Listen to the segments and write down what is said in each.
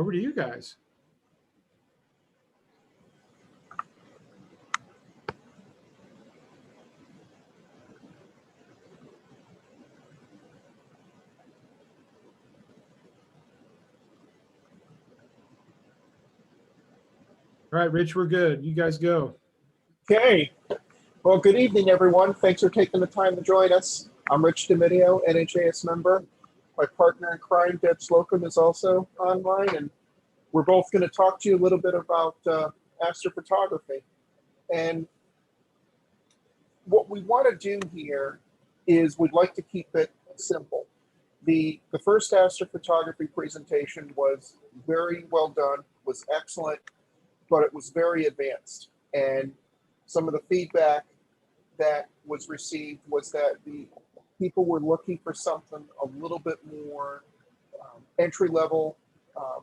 Over to you guys. All right, Rich, we're good. You guys go. Okay. Well, good evening, everyone. Thanks for taking the time to join us. I'm Rich DeMidio, NHAS member. My partner in crime, Deb Slocum, is also online, and we're both going to talk to you a little bit about astrophotography. And what we want to do here is we'd like to keep it simple. The first astrophotography presentation was very well done, was excellent, but it was very advanced. And some of the feedback that was received was that the people were looking for something a little bit more entry level, a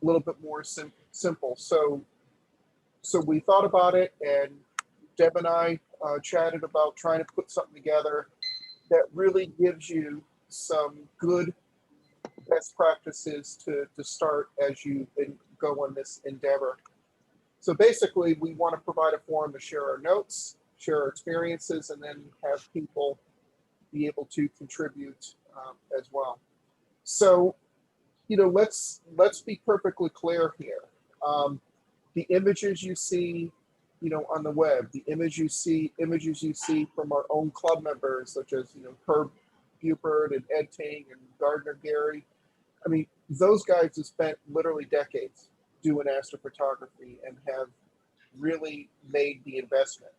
little bit more simple. So we thought about it, and Deb and I chatted about trying to put something together that really gives you some good best practices to start as you go on this endeavor. So basically, we want to provide a forum to share our notes, share our experiences, and then have people be able to contribute as well. So, you know, let's be perfectly clear here. The images you see, you know, on the web, the images you see from our own club members, such as, you know, Herb Buford and Ed Ting and Gardner Gary. I mean, those guys have spent literally decades doing astrophotography and have really made the investment.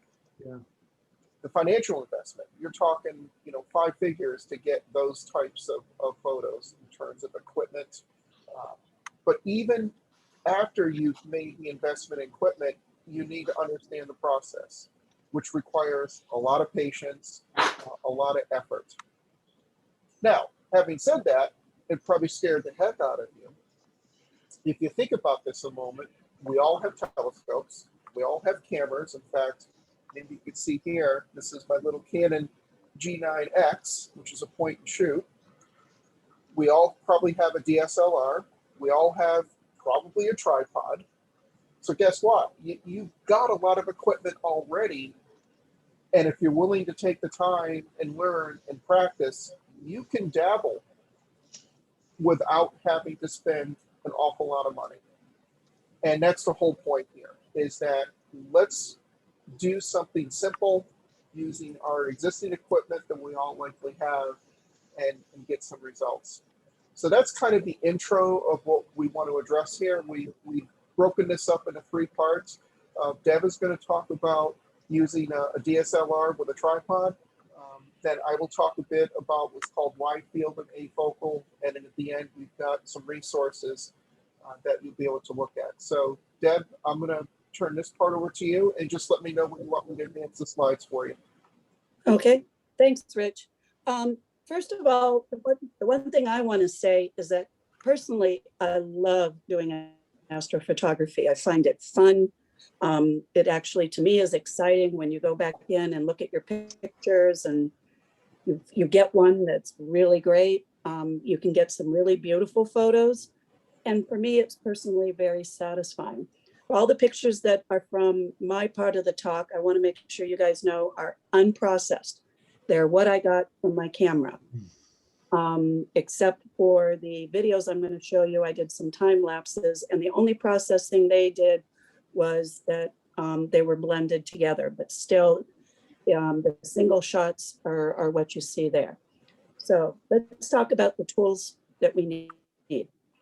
Yeah. The financial investment, you're talking, you know, 5 figures to get those types of photos in terms of equipment. But even after you've made the investment in equipment, you need to understand the process, which requires a lot of patience, a lot of effort. Now, having said that, it probably scared the heck out of you. If you think about this a moment, we all have telescopes, we all have cameras. In fact, maybe you can see here, this is my little Canon G9X, which is a point and shoot. We all probably have a DSLR. We all have probably a tripod. So guess what? You've got a lot of equipment already. And if you're willing to take the time and learn and practice, you can dabble without having to spend an awful lot of money. And that's the whole point here, is that let's do something simple using our existing equipment that we all likely have and get some results. So that's kind of the intro of what we want to address here. We've broken this up into 3 parts. Deb is going to talk about using a DSLR with a tripod. Then I will talk a bit about what's called wide field and afocal. And then at the end, we've got some resources that you'll be able to look at. So Deb, I'm going to turn this part over to you, and just let me know when you want me to advance the slides for you. Okay, thanks, Rich. First of all, the one thing I want to say is that personally, I love doing astrophotography. I find it fun. It actually, to me, is exciting when you go back in and look at your pictures and you get one that's really great. You can get some really beautiful photos. And for me, it's personally very satisfying. All the pictures that are from my part of the talk, I want to make sure you guys know, are unprocessed. They're what I got from my camera. Except for the videos I'm going to show you, I did some time lapses, and the only processing they did was that they were blended together, but still the single shots are what you see there. So let's talk about the tools that we need.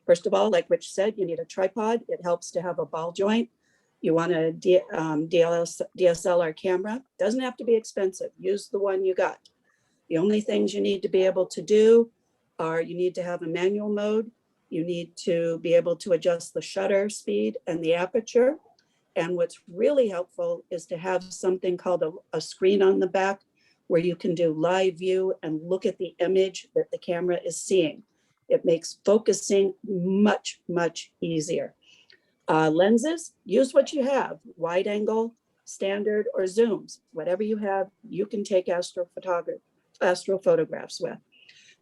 First of all, like Rich said, you need a tripod. It helps to have a ball joint. You want a DSLR camera. Doesn't have to be expensive. Use the one you got. The only things you need to be able to do are you need to have a manual mode. You need to be able to adjust the shutter speed and the aperture. And what's really helpful is to have something called a screen on the back where you can do live view and look at the image that the camera is seeing. It makes focusing much, much easier. Lenses, use what you have, wide angle, standard, or zooms. Whatever you have, you can take astrophotographs with.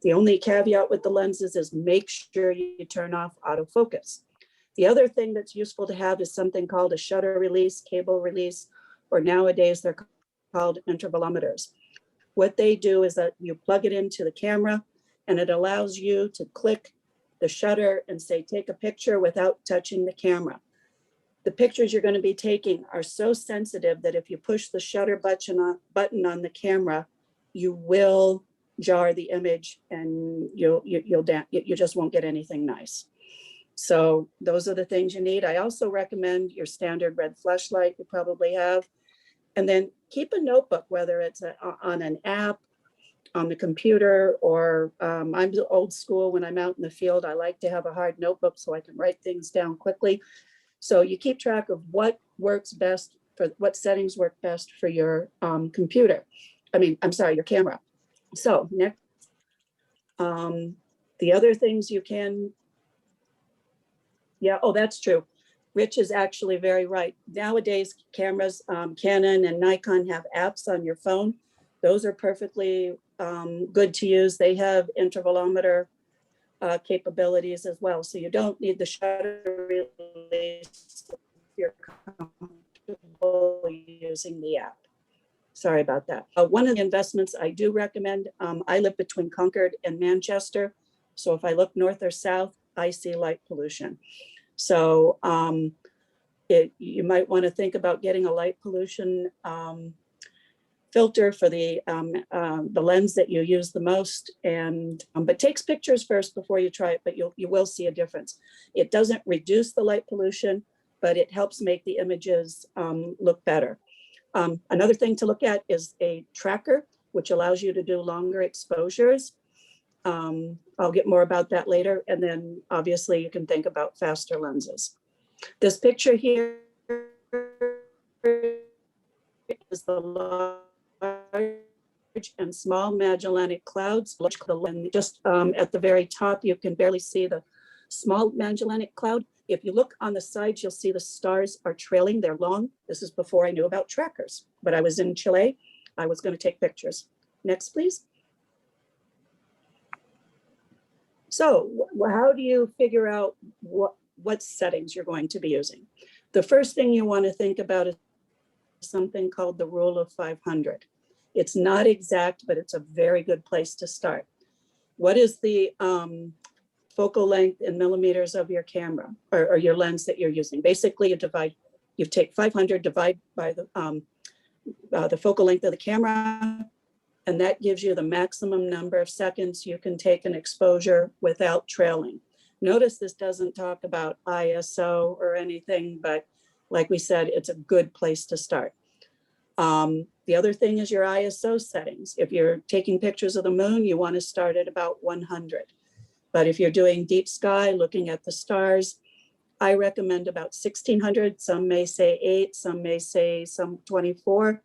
The only caveat with the lenses is make sure you turn off autofocus. The other thing that's useful to have is something called a shutter release, cable release, or nowadays they're called intervalometers. What they do is that you plug it into the camera and it allows you to click the shutter and say, take a picture without touching the camera. The pictures you're going to be taking are so sensitive that if you push the shutter button on the camera, you will jar the image and you just won't get anything nice. So those are the things you need. I also recommend your standard red flashlight you probably have. And then keep a notebook, whether it's on an app, on the computer, or I'm old school. When I'm out in the field, I like to have a hard notebook so I can write things down quickly. So you keep track of what works best for what settings work best for your computer. Your camera. So next, the other things you can, that's true. Rich is actually very right. Nowadays, cameras, Canon and Nikon have apps on your phone. Those are perfectly good to use. They have intervalometer capabilities as well. So you don't need the shutter release if you're comfortable using the app. Sorry about that. One of the investments I do recommend, I live between Concord and Manchester. So if I look north or south, I see light pollution. So you might want to think about getting a light pollution filter for the lens that you use the most, and but takes pictures first before you try it, but you will see a difference. It doesn't reduce the light pollution, but it helps make the images look better. Another thing to look at is a tracker, which allows you to do longer exposures. I'll get more about that later. And then obviously you can think about faster lenses. This picture here is the large and small Magellanic Clouds. Just at the very top, you can barely see the small Magellanic Cloud. If you look on the sides, you'll see the stars are trailing. They're long. This is before I knew about trackers, but I was in Chile. I was going to take pictures. Next, please. So how do you figure out what settings you're going to be using? The first thing you want to think about is something called the rule of 500. It's not exact, but it's a very good place to start. What is the focal length in millimeters of your camera or your lens that you're using? Basically, you take 500, divide by the focal length of the camera, and that gives you the maximum number of seconds you can take an exposure without trailing. Notice this doesn't talk about ISO or anything, but like we said, it's a good place to start. The other thing is your ISO settings. If you're taking pictures of the moon, you want to start at about 100. But if you're doing deep sky, looking at the stars, I recommend about 1600. Some may say 8, some may say 24.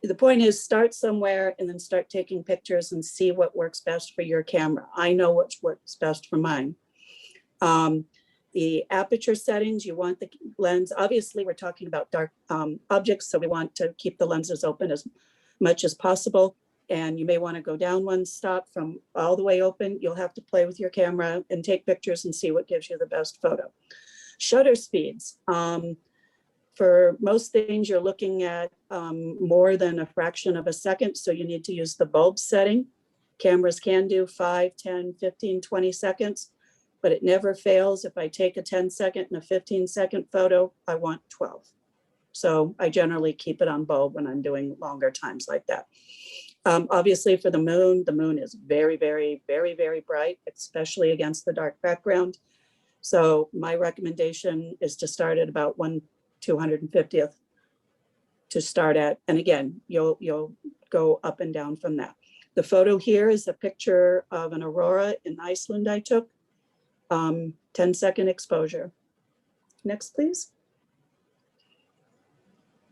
The point is start somewhere and then start taking pictures and see what works best for your camera. I know what works best for mine. The aperture settings, you want the lens. Obviously, we're talking about dark objects, so we want to keep the lenses open as much as possible. And you may want to go down one stop from all the way open. You'll have to play with your camera and take pictures and see what gives you the best photo. Shutter speeds. For most things, you're looking at more than a fraction of a second, so you need to use the bulb setting. Cameras can do 5, 10, 15, 20 seconds, but it never fails. If I take a 10-second and a 15-second photo, I want 12. So I generally keep it on bulb when I'm doing longer times like that. Obviously for the moon is very, very, very, very bright, especially against the dark background. So my recommendation is to start at about 1/250th to start at. And again, you'll go up and down from that. The photo here is a picture of an aurora in Iceland I took, 10-second exposure. Next, please.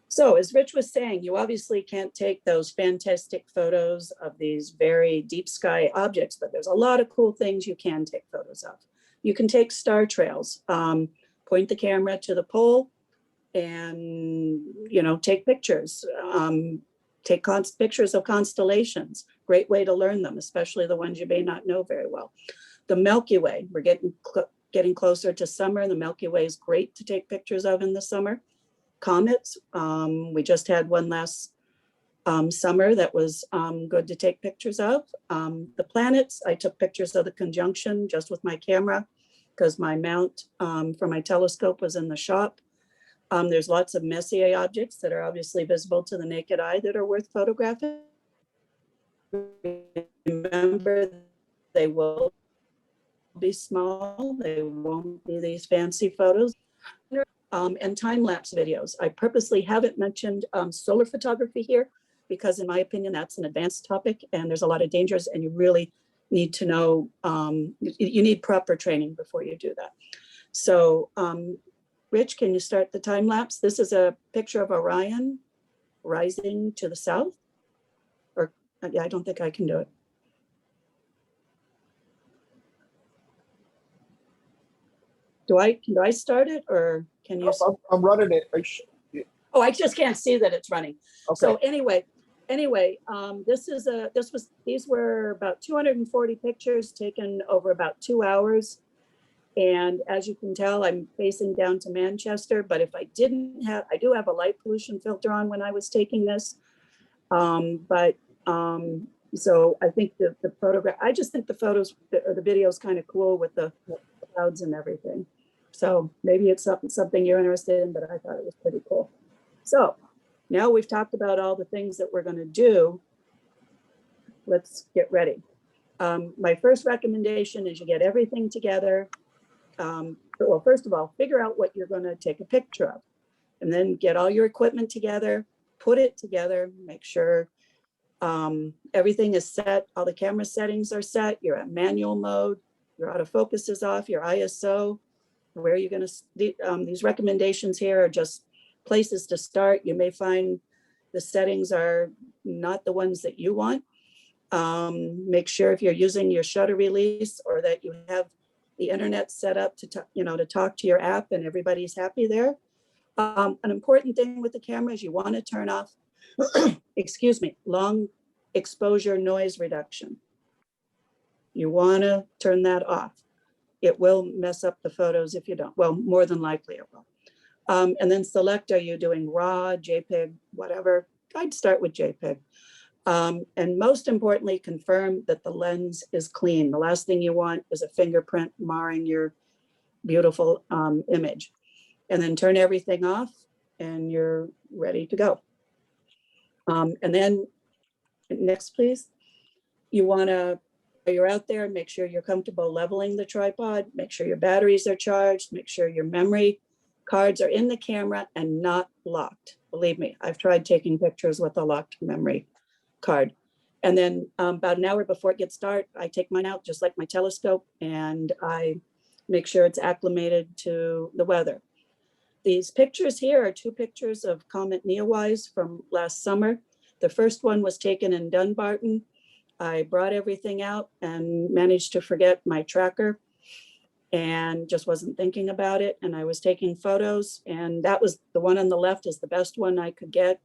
So as Rich was saying, you obviously can't take those fantastic photos of these very deep sky objects, but there's a lot of cool things you can take photos of. You can take star trails, point the camera to the pole and, take pictures. Take pictures of constellations. Great way to learn them, especially the ones you may not know very well. The Milky Way, we're getting getting closer to summer. The Milky Way is great to take pictures of in the summer. Comets, we just had one last summer that was good to take pictures of. The planets, I took pictures of the conjunction just with my camera because my mount for my telescope was in the shop. There's lots of Messier objects that are obviously visible to the naked eye that are worth photographing. Remember, they will be small. They won't be these fancy photos. And time-lapse videos. I purposely haven't mentioned solar photography here because in my opinion, that's an advanced topic and there's a lot of dangers and you really need to know, you need proper training before you do that. So Rich, can you start the time lapse? This is a picture of Orion rising to the south. Or yeah, I don't think I can do it. Can I start it or can you? I'm running it. Oh, I just can't see that it's running. Okay. So anyway, these were about 240 pictures taken over about 2 hours. And as you can tell, I'm facing down to Manchester, but if I didn't have, I do have a light pollution filter on when I was taking this. So I think the photograph, I just think the photos or the video is kind of cool with the clouds and everything. So maybe it's something you're interested in, but I thought it was pretty cool. So now we've talked about all the things that we're going to do. Let's get ready. My first recommendation is you get everything together. Well, first of all, figure out what you're going to take a picture of, and then get all your equipment together, put it together, make sure everything is set, all the camera settings are set, you're at manual mode, your autofocus is off, your ISO, where you're going to, these recommendations here are just places to start. You may find the settings are not the ones that you want. Make sure if you're using your shutter release or that you have the internet set up to talk to your app and everybody's happy there. An important thing with the camera is you want to turn off, excuse me, long exposure noise reduction. You want to turn that off. It will mess up the photos if you don't. Well, more than likely it will. And then select, are you doing RAW, JPEG, whatever? I'd start with JPEG. And most importantly, confirm that the lens is clean. The last thing you want is a fingerprint marring your beautiful image. And then turn everything off and you're ready to go. And then next, please. You want to, while you're out there, make sure you're comfortable leveling the tripod, make sure your batteries are charged, make sure your memory cards are in the camera and not locked. Believe me, I've tried taking pictures with a locked memory card. And then about an hour before it gets dark, I take mine out just like my telescope and I make sure it's acclimated to the weather. These pictures here are 2 pictures of Comet Neowise from last summer. The first one was taken in Dunbarton. I brought everything out and managed to forget my tracker and just wasn't thinking about it. And I was taking photos and that was the one on the left is the best one I could get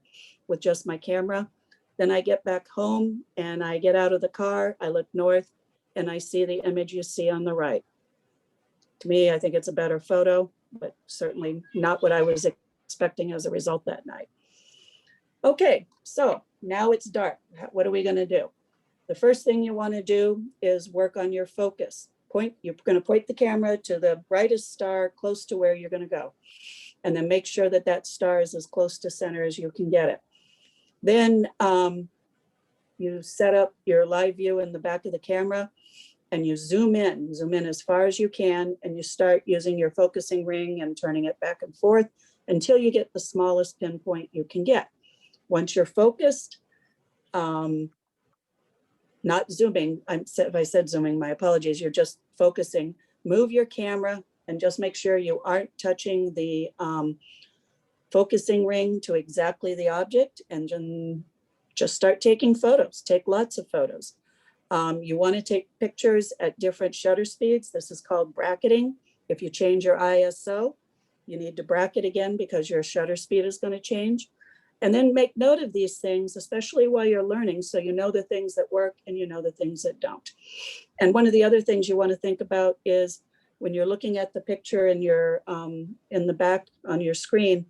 with just my camera. Then I get back home and I get out of the car, I look north and I see the image you see on the right. To me, I think it's a better photo, but certainly not what I was expecting as a result that night. Okay, so now it's dark. What are we going to do? The first thing you want to do is work on your focus. You're going to point the camera to the brightest star close to where you're going to go. And then make sure that that star is as close to center as you can get it. Then you set up your live view in the back of the camera and you zoom in as far as you can, and you start using your focusing ring and turning it back and forth until you get the smallest pinpoint you can get. Once you're focused, not zooming, if I said zooming, my apologies, you're just focusing, move your camera and just make sure you aren't touching the focusing ring to exactly the object, and then just start taking photos, take lots of photos. You want to take pictures at different shutter speeds. This is called bracketing. If you change your ISO, you need to bracket again because your shutter speed is going to change. And then make note of these things, especially while you're learning, so you know the things that work and you know the things that don't. And one of the other things you want to think about is when you're looking at the picture in your in the back on your screen,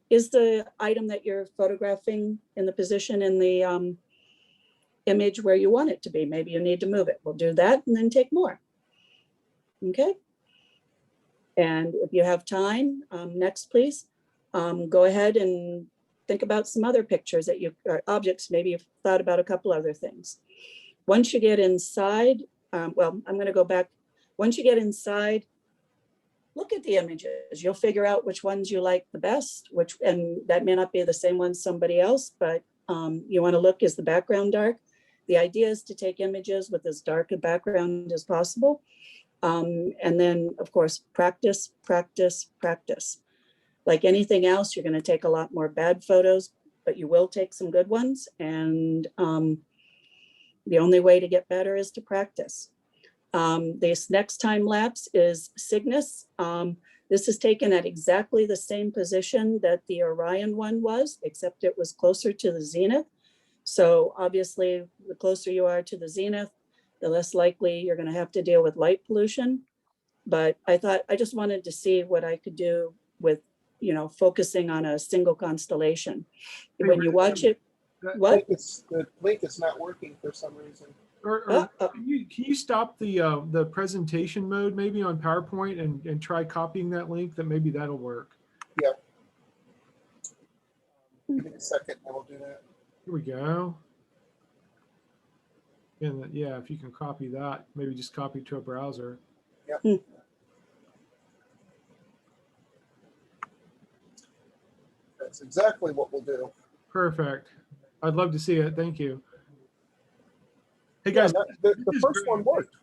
is the item that you're photographing in the position in the image where you want it to be? Maybe you need to move it. We'll do that and then take more. Okay. And if you have time, next, please, go ahead and think about some other pictures that you, or objects, maybe you've thought about a couple other things. Once you get inside, well, I'm going to go back. Once you get inside, look at the images. You'll figure out which ones you like the best, and that may not be the same one somebody else, but you want to look, is the background dark? The idea is to take images with as dark a background as possible. And then, of course, practice, practice, practice. Like anything else, you're going to take a lot more bad photos, but you will take some good ones. And the only way to get better is to practice. This next time lapse is Cygnus. This is taken at exactly the same position that the Orion one was, except it was closer to the zenith. So obviously, the closer you are to the zenith, the less likely you're going to have to deal with light pollution. But I thought I just wanted to see what I could do with, you know, focusing on a single constellation. When you watch it, what? The link is not working for some reason. Can you stop the presentation mode maybe on PowerPoint and try copying that link? That maybe that'll work. Yeah. Give me a second, I will do that. Here we go. And yeah, if you can copy that, maybe just copy to a browser. Yep. That's exactly what we'll do. Perfect. I'd love to see it. Thank you. Hey Yeah, guys, the first one worked.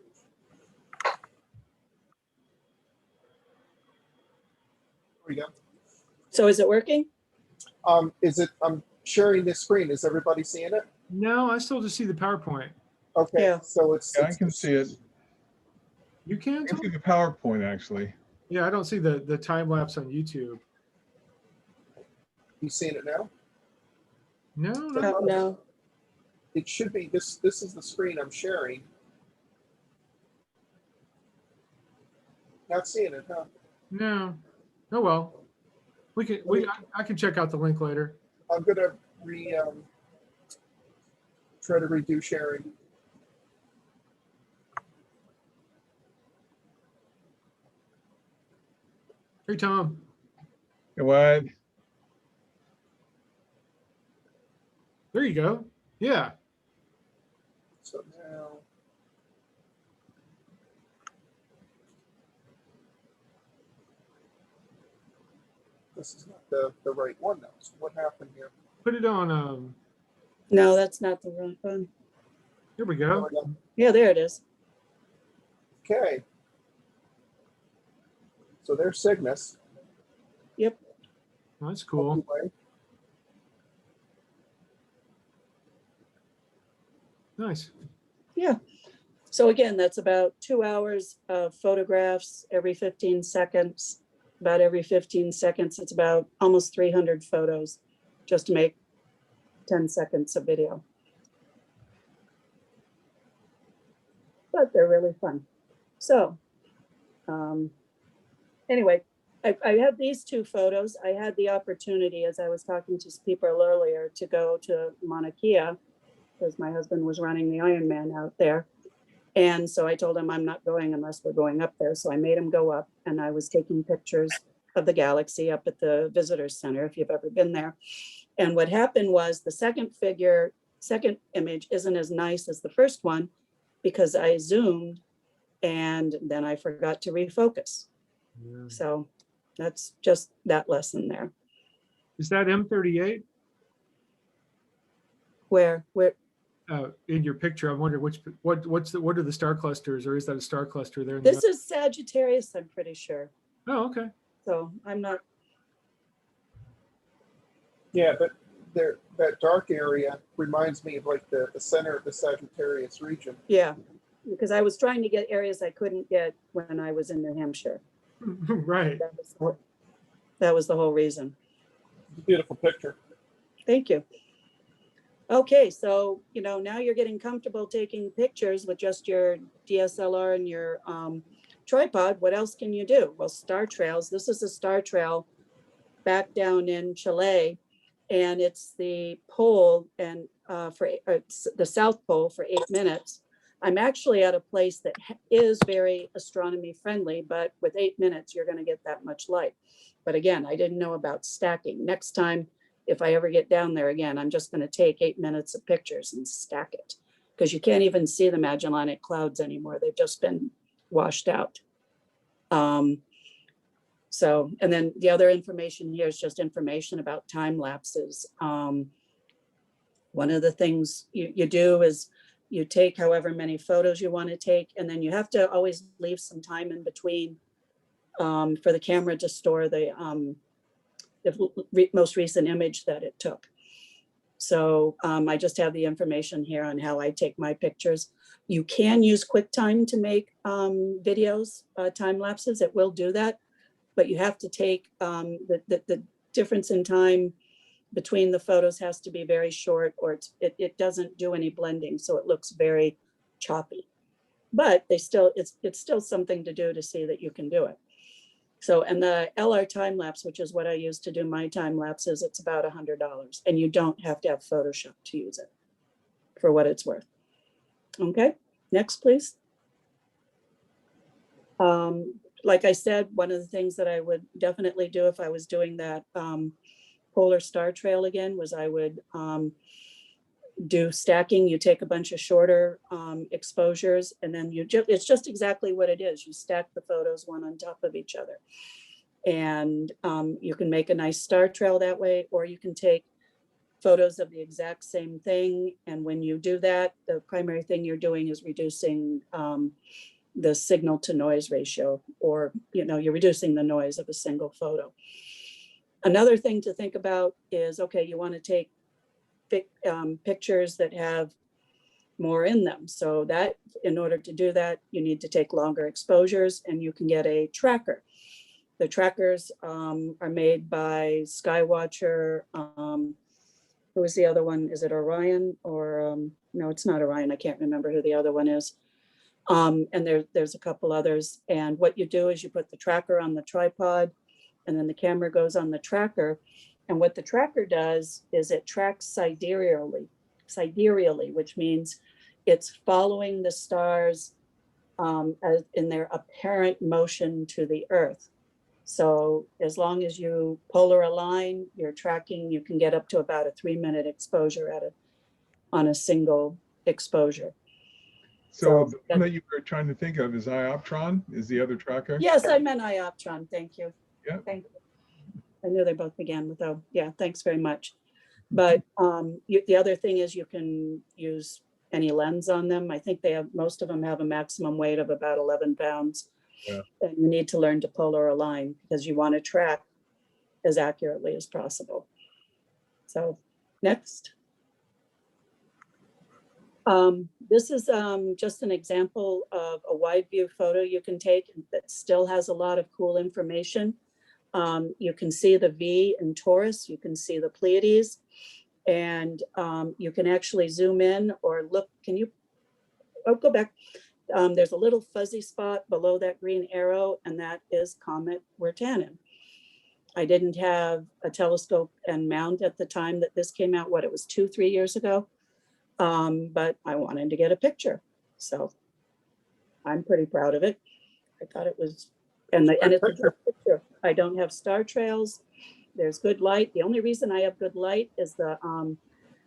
There we go. So is it working? I'm sharing this screen. Is everybody seeing it? no, I still just see the PowerPoint. Okay, Yeah. so it's, Yeah, I can see it. You can? I can Tom? see the PowerPoint actually. Yeah, I don't see the time lapse on YouTube. You seeing it now? No, no. No. It should be, this is the screen I'm sharing. Not seeing it, huh? No. Oh well. I can check out the link later. I'm gonna try to redo sharing. Hey Tom. What? There you go. Yeah. So now, this is not the right one now. So what happened here? Put it on No, that's not the right one. here we There go. we go. Yeah, there it is. Okay. So there's Cygnus. Yep. That's cool. Anyway, Nice. Yeah. So again, that's about 2 hours of photographs every 15 seconds. About every 15 seconds, it's about almost 300 photos just to make 10 seconds of video. But they're really fun. So anyway, I have these two photos. I had the opportunity, as I was talking to people earlier, to go to Mauna Kea because my husband was running the Ironman out there. And so I told him I'm not going unless we're going up there. So I made him go up, and I was taking pictures of the galaxy up at the visitor center, if you've ever been there. And what happened was the second image isn't as nice as the first one because I zoomed and then I forgot to refocus. Yeah. So that's just that lesson there. Is that M38 Where in your picture? I wonder what are the star clusters, or is that a star cluster there? In this is Sagittarius, I'm pretty sure. Oh, okay. So I'm not, yeah, but there, that dark area reminds me of like the center of the Sagittarius region. yeah, because I was trying to get areas I couldn't get when I was in New Hampshire. Right. That was the whole reason. Beautiful picture. Thank you. Okay, so, you know, now you're getting comfortable taking pictures with just your DSLR and your tripod, what else can you do? Well, star trails. This is a star trail back down in Chile, and it's the pole and it's the South Pole for 8 minutes. I'm actually at a place that is very astronomy friendly, but with 8 minutes, you're going to get that much light. But again, I didn't know about stacking. Next time, if I ever get down there again, I'm just going to take 8 minutes of pictures and stack it, because you can't even see the Magellanic Clouds anymore. They've just been washed out. So, and then the other information here is just information about time lapses. One of the things you do is you take however many photos you want to take, and then you have to always leave some time in between for the camera to store the most recent image that it took. So I just have the information here on how I take my pictures. You can use QuickTime to make videos, time lapses. It will do that, but you have to take the difference in time between the photos has to be very short, or it doesn't do any blending, so it looks very choppy. But it's still something to do to see that you can do it. So, and the LR time lapse, which is what I use to do my time lapses, it's about $100, and you don't have to have Photoshop to use it, for what it's worth. Okay, next, please. Like I said, one of the things that I would definitely do if I was doing that polar star trail again was I would do stacking. You take a bunch of shorter exposures, and then it's just exactly what it is. You stack the photos one on top of each other, and you can make a nice star trail that way, or you can take photos of the exact same thing. And when you do that, the primary thing you're doing is reducing the signal to noise ratio, or you're reducing the noise of a single photo. Another thing to think about is, okay, you want to take pictures that have more in them. So that in order to do that, you need to take longer exposures, and you can get a tracker. The trackers are made by Skywatcher. Who is the other one? Is it Orion or no, it's not Orion. I can't remember who the other one is. And there's a couple others. And what you do is you put the tracker on the tripod, and then the camera goes on the tracker. And what the tracker does is it tracks sidereally, which means it's following the stars as in their apparent motion to the Earth. So as long as you polar align, you're tracking, you can get up to about a 3-minute exposure on a single exposure. So the one that you were trying to think of is Ioptron, is the other tracker? Yes, I meant Ioptron. Thank you. Yeah. Thank you. I knew they both began with O. Yeah, thanks very much. But the other thing is you can use any lens on them. I think most of them have a maximum weight of about 11 pounds. Yeah. And you need to learn to polar align because you want to track as accurately as possible. So next. This is just an example of a wide view photo you can take that still has a lot of cool information. You can see the V in Taurus, you can see the Pleiades, and you can actually zoom in or look. Can you, go back. There's a little fuzzy spot below that green arrow, and that is Comet Wirtanen. I didn't have a telescope and mount at the time that this came out, it was 2-3 years ago. But I wanted to get a picture. So I'm pretty proud of it. I thought it was, and it's a good picture. I don't have star trails. There's good light. The only reason I have good light is the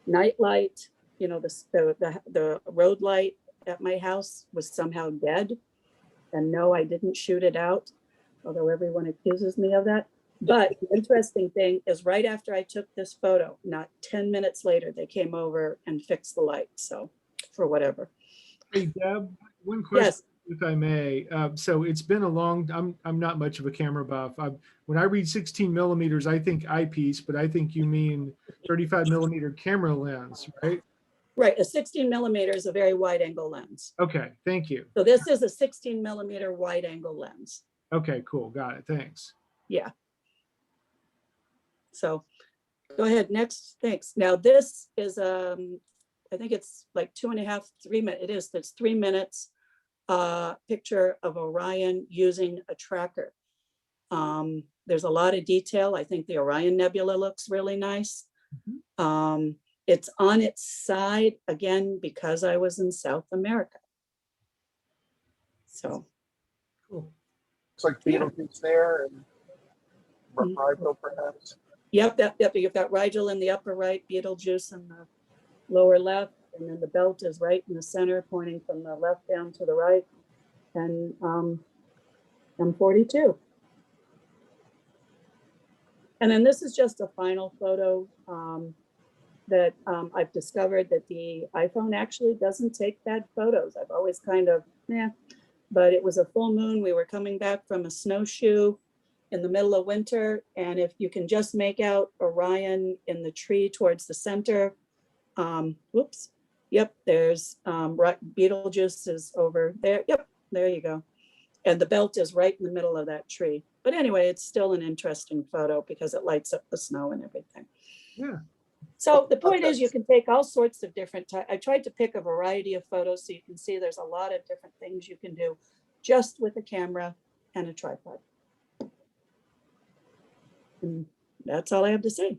night light, the road light at my house was somehow dead. And no, I didn't shoot it out, although everyone accuses me of that. But the interesting thing is right after I took this photo, not 10 minutes later, they came over and fixed the light. So for whatever. Hey, Deb, one question, Yes. if I may. So it's been a long, I'm not much of a camera buff. When I read 16 millimeters, I think eyepiece, but I think you mean 35 millimeter camera lens, right? Right, a 16 millimeter is a very wide angle lens. Okay, thank you. So this is a 16 millimeter wide angle lens. Okay, cool, got it, thanks. Yeah. So go ahead, next, thanks. Now this is, I think it's like 2.5, 3 minutes. It's 3 minutes a picture of Orion using a tracker. There's a lot of detail. I think the Orion Nebula looks really nice. It's on its side, again, because I was in South America. So. Cool. Looks like Betelgeuse there and Rigel perhaps. Yep, you've got Rigel in the upper right, Betelgeuse in the lower left, and then the belt is right in the center, pointing from the left down to the right, and M42. And then this is just a final photo that I've discovered that the iPhone actually doesn't take bad photos. I've always kind of, but it was a full moon. We were coming back from a snowshoe in the middle of winter. And if you can just make out Orion in the tree towards the center, whoops, yep, there's Betelgeuse is over there. Yep, there you go. And the belt is right in the middle of that tree. But anyway, it's still an interesting photo because it lights up the snow and everything. Yeah. So the point is you can take all sorts of different types. I tried to pick a variety of photos so you can see there's a lot of different things you can do just with a camera and a tripod. And that's all I have to say.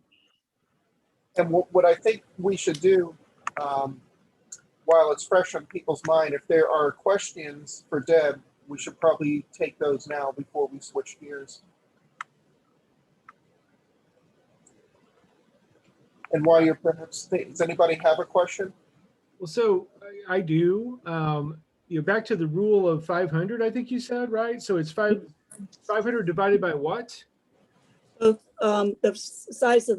And what I think we should do, while it's fresh on people's mind, if there are questions for Deb, we should probably take those now before we switch gears. And while you're perhaps, does anybody have a question? Well, so I do. Back to the rule of 500, I think you said, right? So it's 500 divided by what? The size of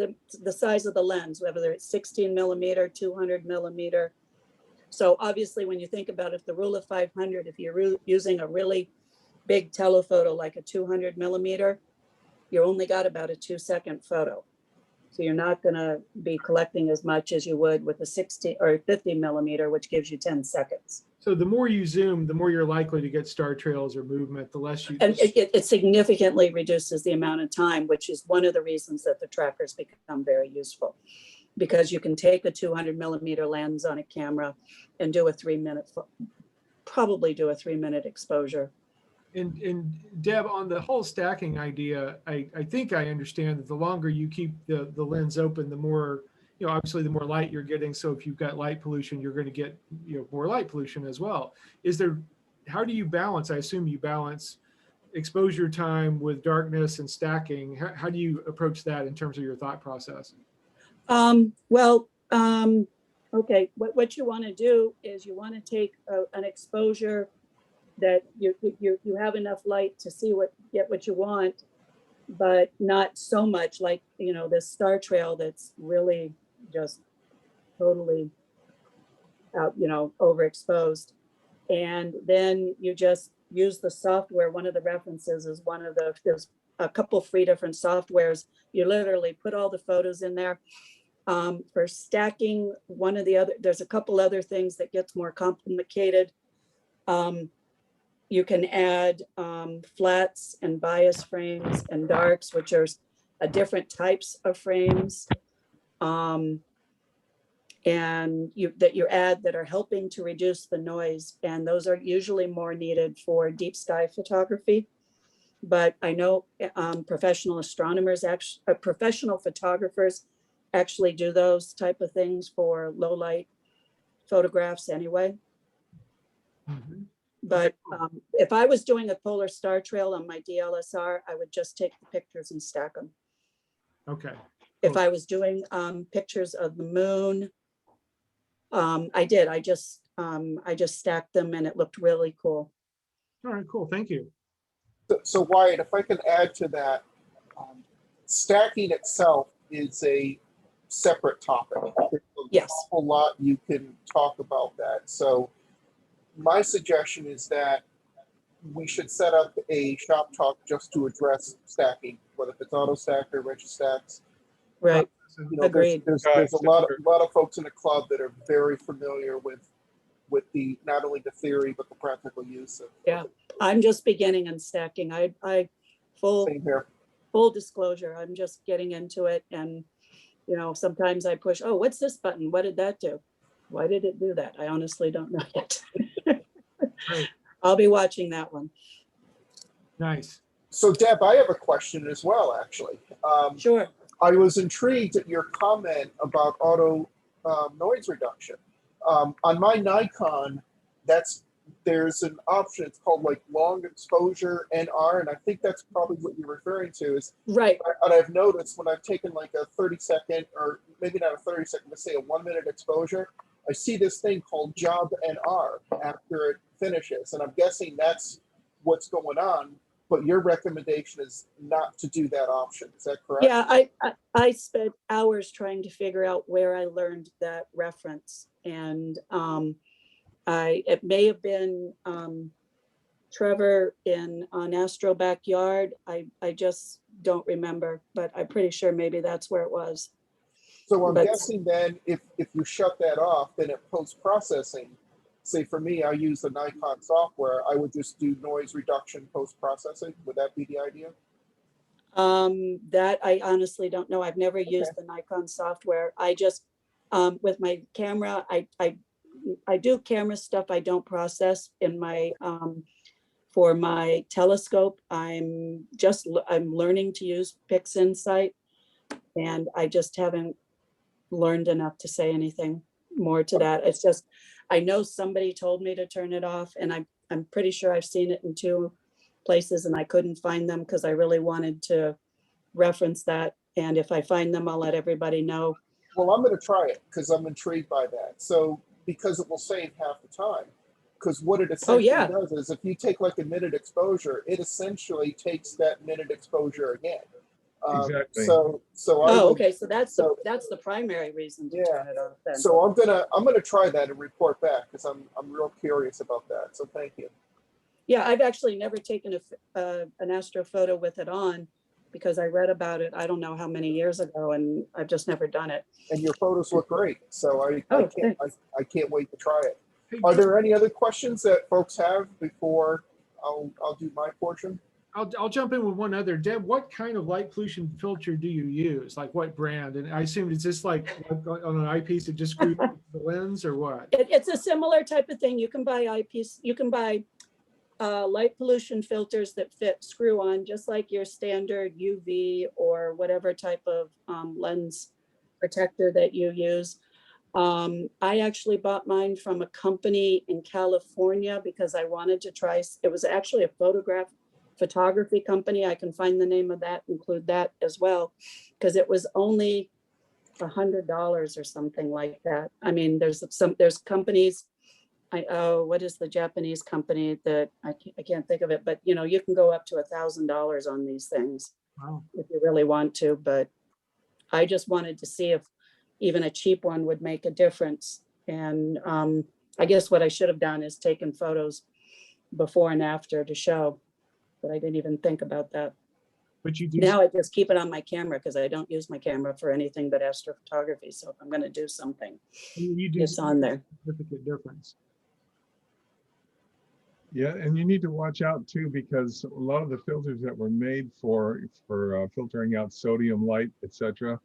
the lens, whether it's 16 millimeter, 200 millimeter. So obviously, when you think about it, the rule of 500, if you're using a really big telephoto like a 200 millimeter, you only got about a 2-second photo. So you're not going to be collecting as much as you would with a 60 or 50 millimeter, which gives you 10 seconds. So the more you zoom, the more you're likely to get star trails or movement, the less you... And it significantly reduces the amount of time, which is one of the reasons that the trackers become very useful. Because you can take a 200 millimeter lens on a camera and do a 3-minute, probably do a 3-minute exposure. And Deb, on the whole stacking idea, I think I understand that the longer you keep the lens open, the more, obviously the more light you're getting. So if you've got light pollution, you're going to get, more light pollution as well. How do you balance? I assume you balance exposure time with darkness and stacking. How do you approach that in terms of your thought process? Okay, what you want to do is you want to take an exposure that you have enough light to see get what you want, but not so much like, this star trail that's really just totally out, overexposed. And then you just use the software. One of the references is there's a couple free different softwares. You literally put all the photos in there. For stacking, there's a couple other things that gets more complicated. You can add flats and bias frames and darks, which are different types of frames, and you add that are helping to reduce the noise. And those are usually more needed for deep sky photography. But I know professional photographers actually do those type of things for low light photographs anyway. Mm-hmm. But if I was doing a polar star trail on my DSLR, I would just take the pictures and stack them. Okay. If I was doing pictures of the moon, I did. I just stacked them and it looked really cool. All right, cool. Thank you. So Wyatt, if I can add to that, stacking itself is a separate topic. There's an awful lot you can talk about that. So my suggestion is that we should set up a shop talk just to address stacking, whether it's auto stack or registacks. Right. Agreed. There's a lot of folks in the club that are very familiar with the not only the theory but the practical use of. Yeah, I'm just beginning on stacking. Same here. Full disclosure, I'm just getting into it, and sometimes I push. Oh, what's this button? What did that do? Why did it do that? I honestly don't know yet. Right. I'll be watching that one. Nice. So Deb, I have a question as well, actually. Sure. I was intrigued at your comment about auto noise reduction. On my Nikon, there's an option. It's called like long exposure NR, and I think that's probably what you're referring to. Is Right. and I've noticed when I've taken like a 30-second, or maybe not a 30-second, let's say a 1-minute exposure, I see this thing called job NR after it finishes, and I'm guessing that's what's going on. But your recommendation is not to do that option. Is that correct? Yeah, I spent hours trying to figure out where I learned that reference, and it may have been Trevor on Astro Backyard. I just don't remember, but I'm pretty sure maybe that's where it was. So I'm But- guessing then if you shut that off, then at post-processing, say for me, I use the Nikon software, I would just do noise reduction post-processing. Would that be the idea? That I honestly don't know. I've never used the Nikon software. I just, with my camera, I do camera stuff I don't process in my, for my telescope. I'm learning to use PixInsight, and I just haven't learned enough to say anything more to that. It's just, I know somebody told me to turn it off, and I'm pretty sure I've seen it in 2 places and I couldn't find them because I really wanted to reference that. And if I find them, I'll let everybody know. Well, I'm going to try it because I'm intrigued by that. So because it will save half the time. Because what it essentially does is if you take like a minute exposure, it essentially takes that minute exposure again. Exactly. So okay. So that's the primary reason to turn it off then. So I'm gonna try that and report back because I'm real curious about that. So thank you. Yeah, I've actually never taken an astro photo with it on because I read about it, I don't know how many years ago, and I've just never done it. And your photos look great. So I can't wait to try it. Hey, Are there any other questions that folks have before I'll do my portion? I'll jump in with one other. Deb, what kind of light pollution filter do you use? Like what brand? And I assume it's just like on an eyepiece, it just screws the lens or what? It's a similar type of thing. You can buy eyepiece, you can buy light pollution filters that fit screw on, just like your standard UV or whatever type of lens protector that you use. I actually bought mine from a company in California because I wanted to try, it was actually a photography company. I can find the name of that, include that as well, because it was only $100 or something like that. I mean, there's companies, what is the Japanese company that I can't think of it, but you know, you can go up to $1,000 on these things. Wow. If you really want to, but I just wanted to see if even a cheap one would make a difference. And I guess what I should have done is taken photos before and after to show, but I didn't even think about that. But you do Now I just keep it on my camera because I don't use my camera for anything but astrophotography. So if I'm going to do something, you do it's on there. significant difference. Yeah, and you need to watch out too, because a lot of the filters that were made for filtering out sodium light, etc.,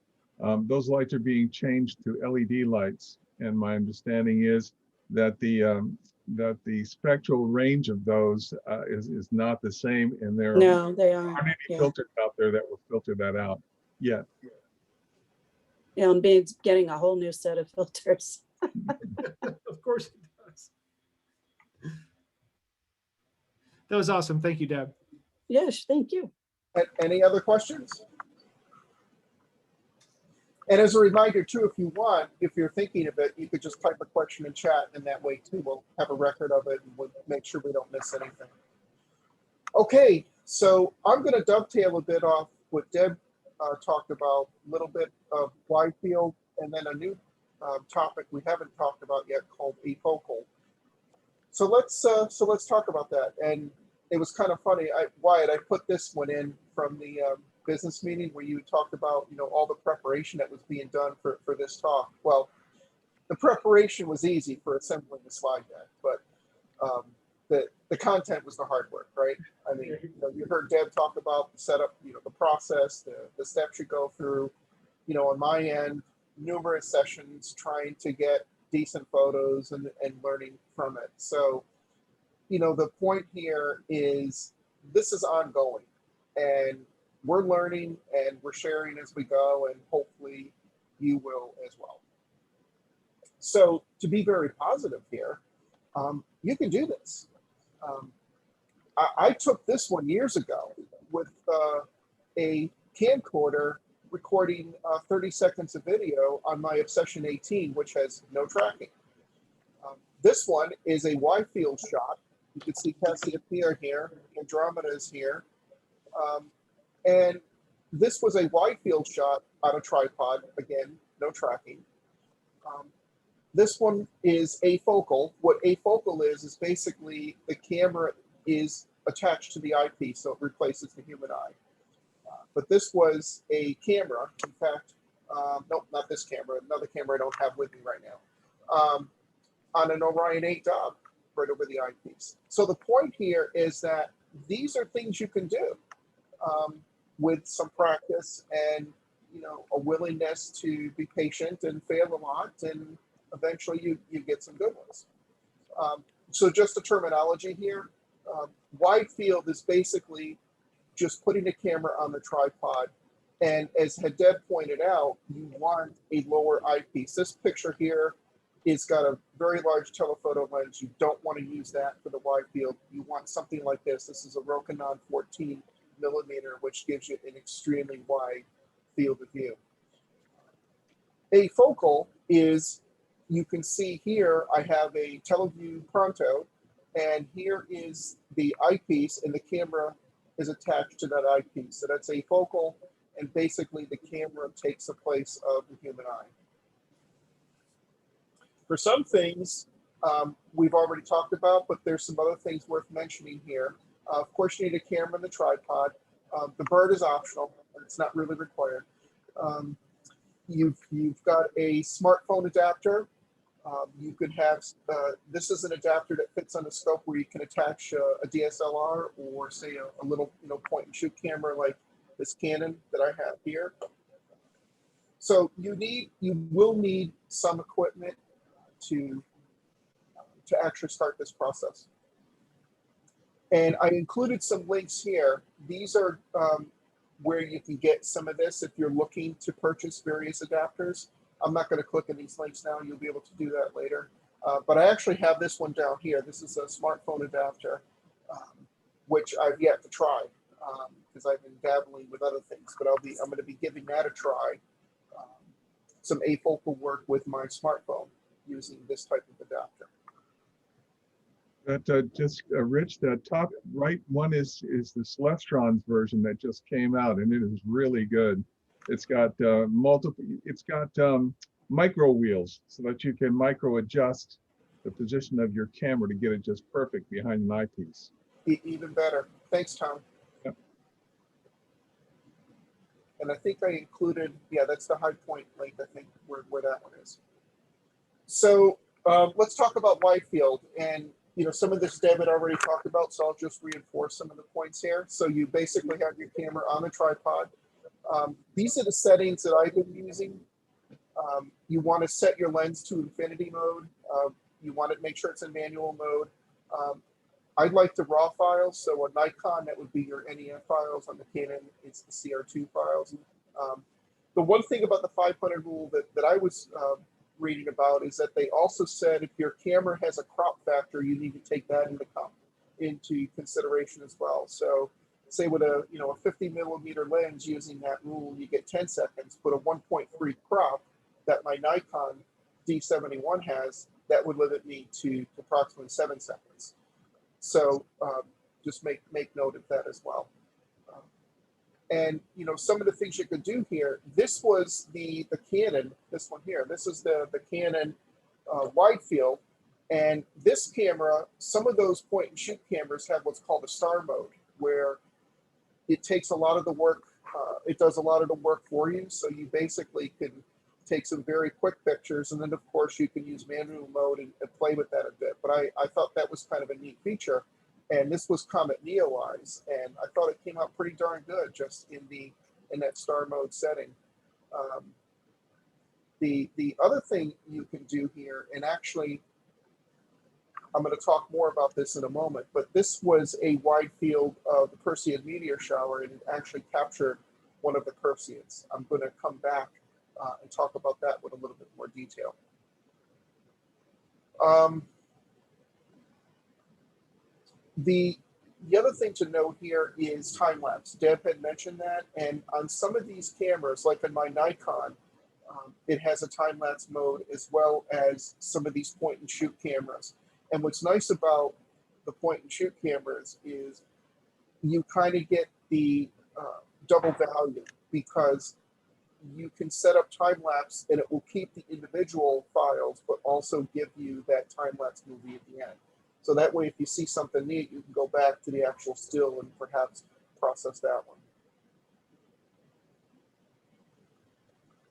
those lights are being changed to LED lights. And my understanding is that the spectral range of those is not the same, and there No, they aren't. aren't any filters out there that will filter that out yet. Yeah, I'm getting a whole new set of filters. Of course it does. That was awesome. Thank you, Deb. Yes, thank you. Any other questions? And as a reminder too, if you want, if you're thinking of it, you could just type a question in chat, and that way too, we'll have a record of it and we'll make sure we don't miss anything. Okay, so I'm going to dovetail a bit off what Deb talked about, a little bit of wide field, and then a new topic we haven't talked about yet called afocal. So let's talk about that. And it was kind of funny, Wyatt, I put this one in from the business meeting where you talked about, you know, all the preparation that was being done for this talk. Well, the preparation was easy for assembling the slide deck, but the content was the hard work, right? I mean, you know, you heard Deb talk about the setup, you know, the process, the steps you go through. You know, on my end, numerous sessions trying to get decent photos and learning from it. So the point here is this is ongoing, and we're learning and we're sharing as we go, and hopefully you will as well. So to be very positive here, you can do this. I took this one years ago with a camcorder recording 30 seconds of video on my Obsession 18, which has no tracking. This one is a wide field shot. You can see Cassiopeia here, Andromeda is here. And this was a wide field shot on a tripod, again, no tracking. This one is afocal. What afocal is basically the camera is attached to the eyepiece, so it replaces the human eye. But this was a camera, in fact, nope, not this camera, another camera I don't have with me right now, on an Orion 8 Dob right over the eyepiece. So the point here is that these are things you can do with some practice and a willingness to be patient and fail a lot, and eventually you get some good ones. So just the terminology here, wide field is basically just putting a camera on the tripod, and as Deb pointed out, you want a lower eyepiece. This picture here is got a very large telephoto lens. You don't want to use that for the wide field. You want something like this. This is a Rokinon 14 millimeter, which gives you an extremely wide field of view. Afocal is, you can see here, I have a TeleView Pronto, and here is the eyepiece, and the camera is attached to that eyepiece. So that's afocal, and basically the camera takes the place of the human eye. For some things, we've already talked about, but there's some other things worth mentioning here. Of course, you need a camera and the tripod. The bird is optional, and it's not really required. You've got a smartphone adapter. You could have, this is an adapter that fits on a scope where you can attach a DSLR or say a little point and shoot camera like this Canon that I have here. So you will need some equipment to actually start this process. And I included some links here. These are where you can get some of this if you're looking to purchase various adapters. I'm not going to click on these links now. You'll be able to do that later. But I actually have this one down here. This is a smartphone adapter, which I've yet to try because I've been dabbling with other things. But I'm going to be giving that a try. Some afocal work with my smartphone using this type of adapter. That Rich, that top right one is the Celestron's version that just came out, and it is really good. It's got micro wheels so that you can micro adjust the position of your camera to get it just perfect behind an eyepiece. Even better. Thanks, Tom. Yep. And I think I included, yeah, that's the high point link, I think, where that one is. So let's talk about wide field. And some of this Deb had already talked about, so I'll just reinforce some of the points here. So you basically have your camera on a tripod. These are the settings that I've been using. You want to set your lens to infinity mode. You want to make sure it's in manual mode. I'd like the RAW files. So a Nikon, that would be your NEF files. On the Canon, it's the CR2 files. The one thing about the 500 rule that I was reading about is that they also said if your camera has a crop factor, you need to take that into consideration as well. So say with a 50 millimeter lens using that rule, you get 10 seconds, but a 1.3 crop that my Nikon D71 has, that would limit me to approximately 7 seconds. So just make note of that as well. And some of the things you could do here, this was the Canon, this one here. This is the Canon wide field. And this camera, some of those point and shoot cameras have what's called a star mode, where it takes a lot of the work, it does a lot of the work for you. So you basically can take some very quick pictures, and then of course you can use manual mode and play with that a bit. But I thought that was kind of a neat feature. And this was Comet Neowise, and I thought it came out pretty darn good just in that star mode setting. The other thing you can do here, and actually I'm going to talk more about this in a moment, but this was a wide field of the Perseid meteor shower, and it actually captured one of the Perseids. I'm going to come back and talk about that with a little bit more detail. The other thing to note here is time lapse. Deb had mentioned that, and on some of these cameras, like in my Nikon, it has a time lapse mode as well as some of these point and shoot cameras. And what's nice about the point and shoot cameras is you kind of get the double value, because you can set up time lapse and it will keep the individual files, but also give you that time lapse movie at the end. So that way, if you see something neat, you can go back to the actual still and perhaps process that one.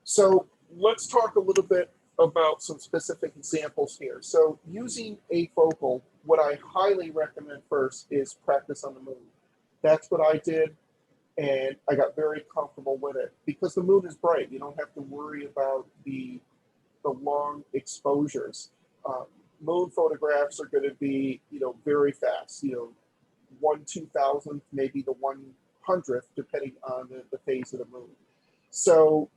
So let's talk a little bit about some specific examples here. So using afocal, what I highly recommend first is practice on the moon. That's what I did, and I got very comfortable with it because the moon is bright. You don't have to worry about the long exposures. Moon photographs are going to be, very fast, 1/2000th, maybe the 1/100th, depending on the phase of the moon. So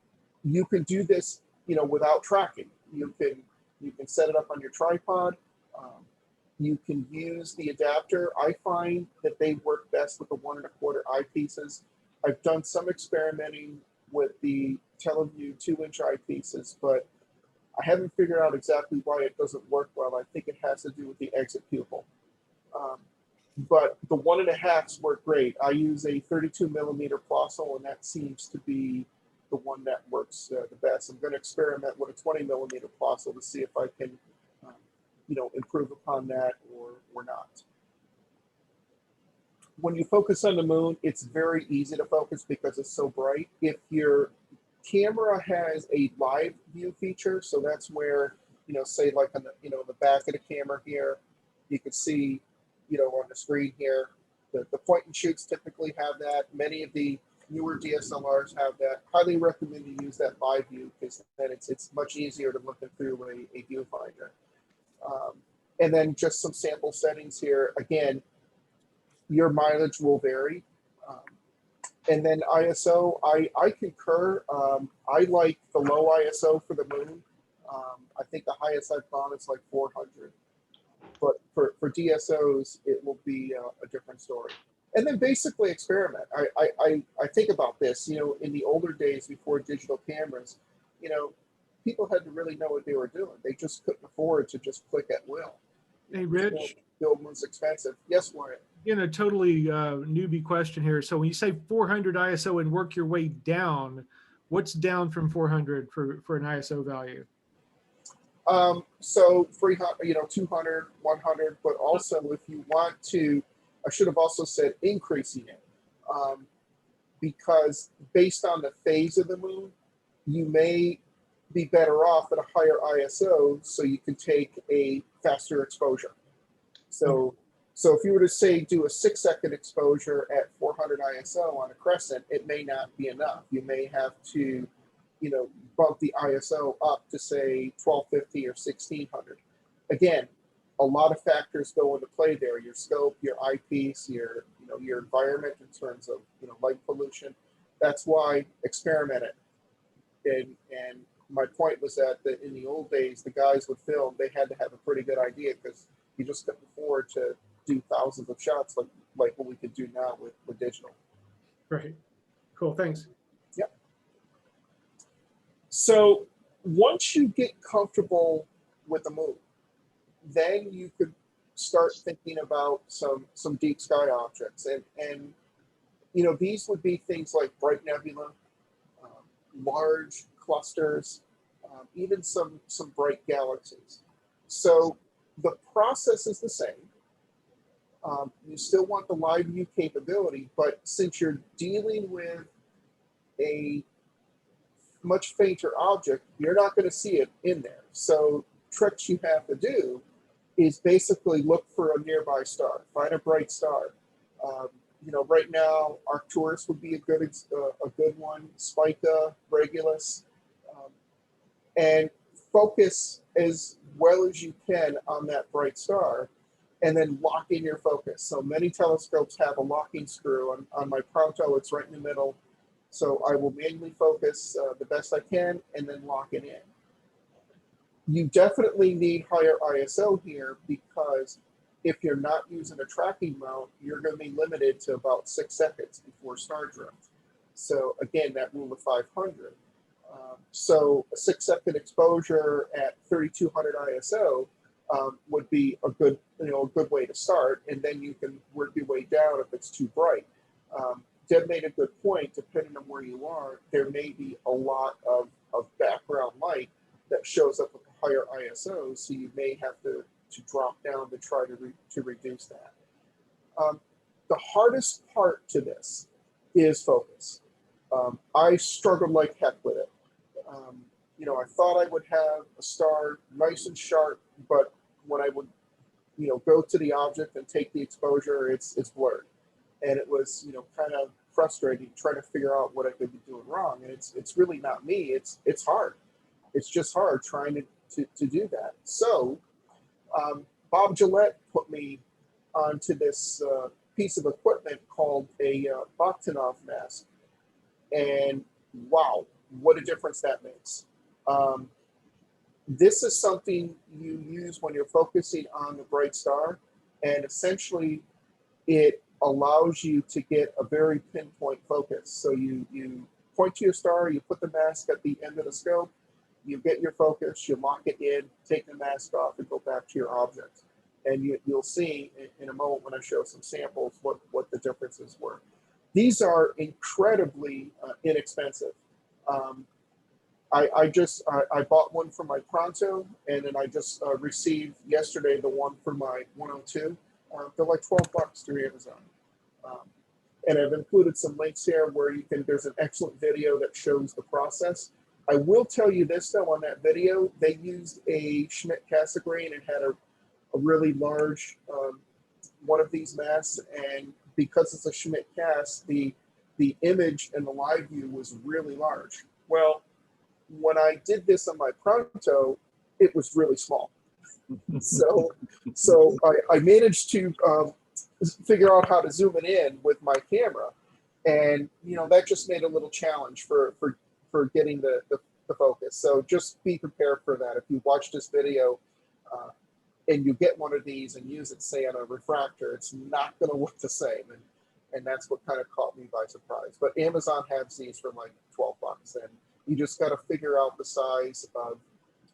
you can do this, without tracking. You can set it up on your tripod. You can use the adapter. I find that they work best with the 1 1/4 eyepieces. I've done some experimenting with the Teleview 2-inch eyepieces, but I haven't figured out exactly why it doesn't work well. I think it has to do with the exit pupil. But the 1 1/2s work great. I use a 32mm Plössl, and that seems to be the one that works the best. I'm going to experiment with a 20mm Plössl to see if I can, improve upon that or not. When you focus on the moon, it's very easy to focus because it's so bright. If your camera has a live view feature, so that's where, say like on the back of the camera here, you can see, on the screen here, the point and shoots typically have that. Many of the newer DSLRs have that. Highly recommend you use that live view because then it's much easier to look through a viewfinder. And then just some sample settings here. Again, your mileage will vary. And then ISO, I concur. I like the low ISO for the moon. I think the highest I've gone is like 400. But for DSOs, it will be a different story. And then basically experiment. I think about this, in the older days before digital cameras, people had to really know what they were doing. They just couldn't afford to just click at will. Hey, Rich. Build was expensive. Yes, Warren. Again, a totally newbie question here. So when you say 400 ISO and work your way down, what's down from 400 for an ISO value? So 300, 200, 100, but also if you want to, I should have also said increasing it, because based on the phase of the moon, you may be better off at a higher ISO so you can take a faster exposure. So if you were to say do a 6-second exposure at 400 ISO on a crescent, it may not be enough. You may have to, bump the ISO up to say 1250 or 1600. Again, a lot of factors go into play there. Your scope, your eyepiece, your environment in terms of light pollution. That's why experiment it. And my point was that in the old days, the guys would film. They had to have a pretty good idea because you just couldn't afford to do thousands of shots like what we could do now with digital. Right. Cool. Thanks. Yep. So once you get comfortable with the moon, then you could start thinking about some deep sky objects, and these would be things like bright nebula, large clusters, even some bright galaxies. So the process is the same. You still want the live view capability, but since you're dealing with a much fainter object, you're not going to see it in there. So tricks you have to do is basically look for a nearby star, find a bright star. Right now, Arcturus would be a good one, Spica, Regulus, and focus as well as you can on that bright star, and then lock in your focus. So many telescopes have a locking screw. On my Pronto, it's right in the middle. So I will manually focus the best I can and then lock it in. You definitely need higher ISO here because if you're not using a tracking mount, you're going to be limited to about 6 seconds before star drift. So again, that rule of 500. So a 6-second exposure at 3200 ISO would be a good, a good way to start, and then you can work your way down if it's too bright. Deb made a good point. Depending on where you are, there may be a lot of background light that shows up with the higher ISOs, so you may have to drop down to try to reduce that. The hardest part to this is focus. I struggled like heck with it. I thought I would have a star nice and sharp, but when I would, go to the object and take the exposure, it's blurred. And it was, kind of frustrating trying to figure out what I could be doing wrong. And it's really not me. It's hard. It's just hard trying to do that. So Bob Gillette put me onto this piece of equipment called a Bakhtinov mask. And wow, what a difference that makes. This is something you use when you're focusing on the bright star, and essentially it allows you to get a very pinpoint focus. So you point to your star, you put the mask at the end of the scope, you get your focus, you lock it in, take the mask off, and go back to your object. And you'll see in a moment when I show some samples what the differences were. These are incredibly inexpensive. I bought one for my Pronto, and then I just received yesterday the one for my 102. They're like $12 through Amazon. And I've included some links here where there's an excellent video that shows the process. I will tell you this though, on that video, they used a Schmidt Cassegrain and had a really large one of these masks, and because it's a Schmidt Cass, the image in the live view was really large. Well, when I did this on my Pronto, it was really small. So I managed to figure out how to zoom it in with my camera, and that just made a little challenge for getting the focus. So just be prepared for that. If you watch this video and you get one of these and use it, say, on a refractor, it's not going to look the same, and that's what kind of caught me by surprise. But Amazon has these for like $12, and you just got to figure out the size of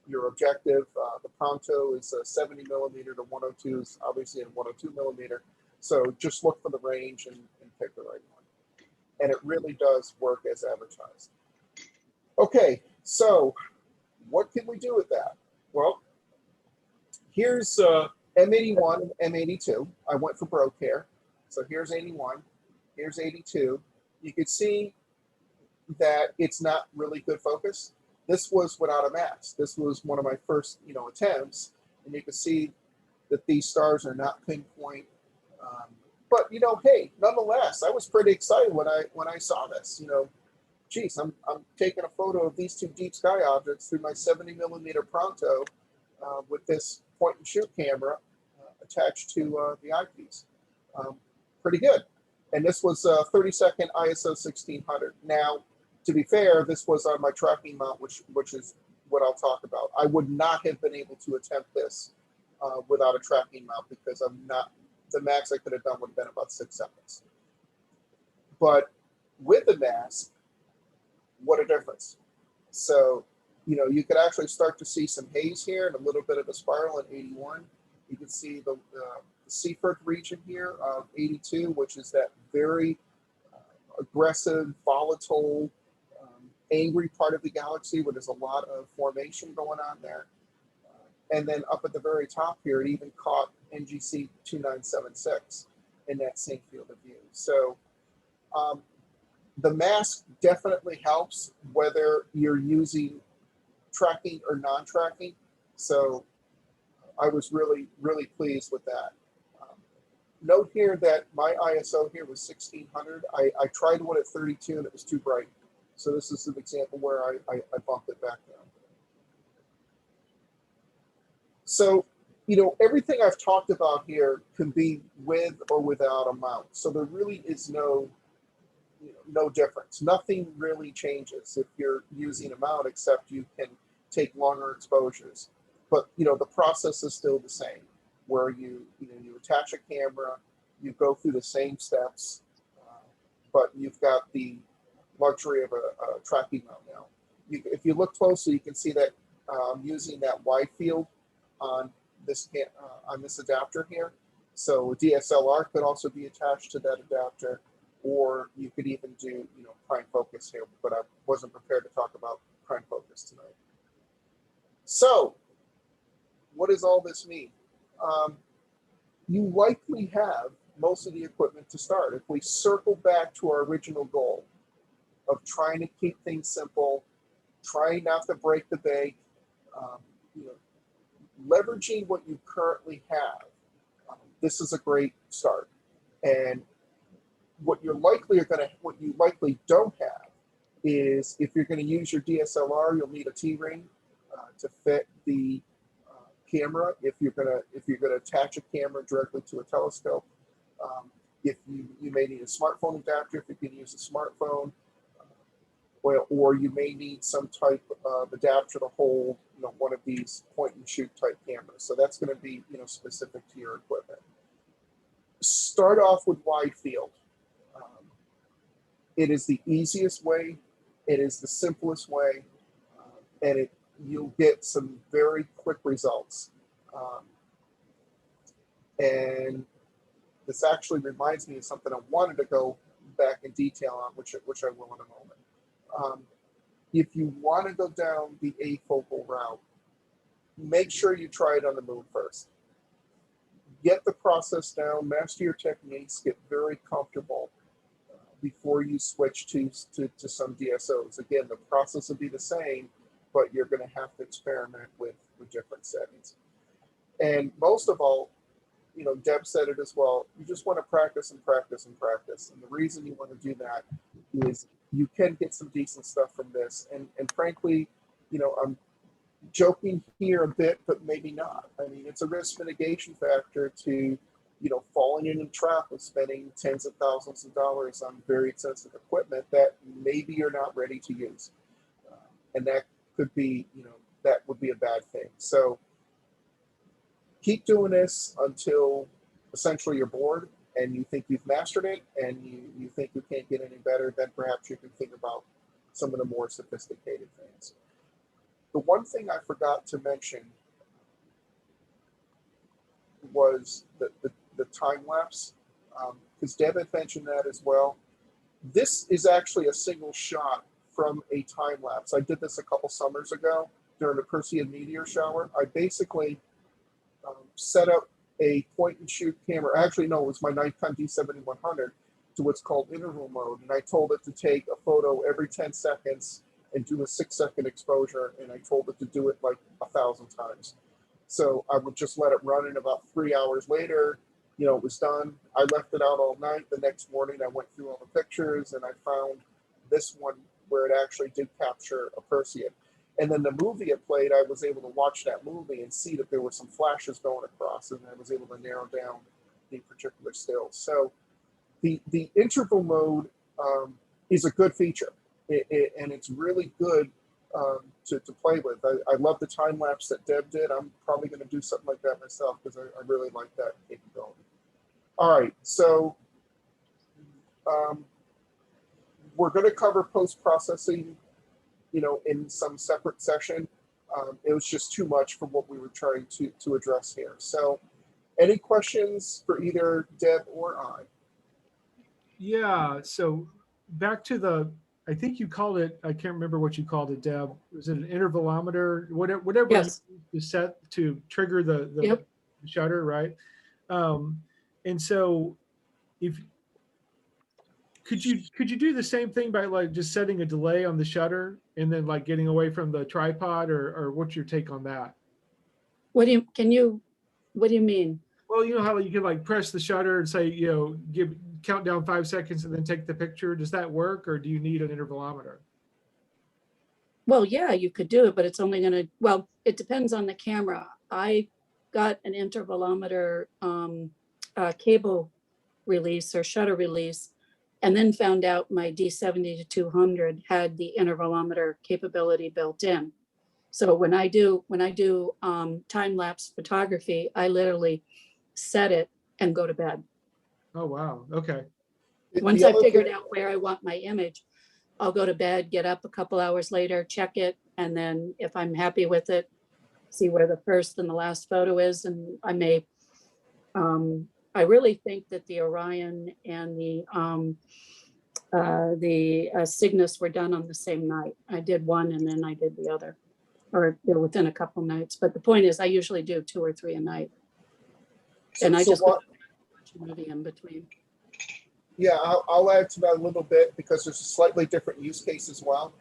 your objective. The Pronto is a 70 millimeter, the 102 is obviously a 102 millimeter. So just look for the range and pick the right one. And it really does work as advertised. Okay, so what can we do with that? Well, here's M81 and M82. I went for broke here. So here's 81, here's 82. You can see that it's not really good focus. This was without a mask. This was one of my first, attempts, and you can see that these stars are not pinpoint. But hey, nonetheless, I was pretty excited when I saw this. Geez, I'm taking a photo of these two deep sky objects through my 70 millimeter Pronto with this point and shoot camera attached to the eyepiece. Pretty good. And this was 30-second ISO 1600. Now, to be fair, this was on my tracking mount, which is what I'll talk about. I would not have been able to attempt this without a tracking mount because the max I could have done would have been about 6 seconds. But with the mask, what a difference. So, you could actually start to see some haze here and a little bit of a spiral in 81. You can see the Seaford region here of 82, which is that very aggressive, volatile, angry part of the galaxy where there's a lot of formation going on there. And then up at the very top here, it even caught NGC 2976 in that same field of view. So the mask definitely helps whether you're using tracking or non-tracking. So I was really, really pleased with that. Note here that my ISO here was 1600. I tried one at 32 and it was too bright. So this is an example where I bumped it back down. So, you know, everything I've talked about here can be with or without a mount. So there really is no difference. Nothing really changes if you're using a mount, except you can take longer exposures. But, you know, the process is still the same, where you attach a camera, you go through the same steps, but you've got the luxury of a tracking mount now. If you look closely, you can see that I'm using that wide field on this adapter here. So a DSLR could also be attached to that adapter, or you could even do prime focus here, but I wasn't prepared to talk about prime focus tonight. So what does all this mean? You likely have most of the equipment to start. If we circle back to our original goal of trying to keep things simple, trying not to break the bank, leveraging what you currently have, this is a great start. And what you likely don't have is, if you're going to use your DSLR, you'll need a T-ring to fit the camera. If you're going to attach a camera directly to a telescope, if you may need a smartphone adapter if you can use a smartphone, or you may need some type of adapter to hold one of these point and shoot type cameras. So that's going to be specific to your equipment. Start off with wide field. It is the easiest way. It is the simplest way, and you'll get some very quick results. And this actually reminds me of something I wanted to go back in detail on, which I will in a moment. If you want to go down the afocal route, make sure you try it on the moon first. Get the process down, master your techniques, get very comfortable before you switch to some DSOs. Again, the process will be the same, but you're going to have to experiment with different settings. And most of all, Deb said it as well, you just want to practice and practice and practice. And the reason you want to do that is you can get some decent stuff from this. And frankly, I'm joking here a bit, but maybe not. I mean, it's a risk mitigation factor to, falling into the trap of spending tens of thousands of dollars on very expensive equipment that maybe you're not ready to use. And that could be, that would be a bad thing. So keep doing this until essentially you're bored and you think you've mastered it, and you think you can't get any better. Then perhaps you can think about some of the more sophisticated things. The one thing I forgot to mention was the time lapse, because Deb had mentioned that as well. This is actually a single shot from a time lapse. I did this a couple summers ago during the Perseid meteor shower. I basically set up a point and shoot camera. Actually, no, it was my Nikon D7100 to what's called interval mode. And I told it to take a photo every 10 seconds and do a 6-second exposure. And I told it to do it like 1,000 times. So I would just let it run, and about 3 hours later, it was done. I left it out all night. The next morning, I went through all the pictures and I found this one where it actually did capture a Perseid. And then the movie it played, I was able to watch that movie and see that there were some flashes going across, and I was able to narrow down the particular stills. So the interval mode is a good feature, and it's really good to play with. I love the time lapse that Deb did. I'm probably going to do something like that myself because I really like that capability. All right, so we're going to cover post-processing in some separate session. It was just too much for what we were trying to address here. So any questions for either Deb or I? Yeah, so back to I think you called it, I can't remember what you called it, Deb. Was it an intervalometer? Whatever Yes. you set to trigger the shutter, right? And so could you do the same thing by like just setting a delay on the shutter and then like getting away from the tripod, or what's your take on that? What do you mean? Well, you know how you can like press the shutter and say, count down 5 seconds and then take the picture. Does that work, or do you need an intervalometer? Well, yeah, you could do it, but it's only going to, well, it depends on the camera. I got an intervalometer cable release or shutter release, and then found out my D70-200 had the intervalometer capability built in. So when I do time-lapse photography, I literally set it and go to bed. Oh, wow. Okay. Once I figured out where I want my image, I'll go to bed, get up a couple hours later, check it, and then if I'm happy with it, see where the first and the last photo is, and I may. I really think that the Orion and the Cygnus were done on the same night. I did one and then I did the other, or they're within a couple nights. But the point is, I usually do 2 or 3 a night, and I just watch a movie in between. Yeah, I'll add to that a little bit because there's a slightly different use case as well.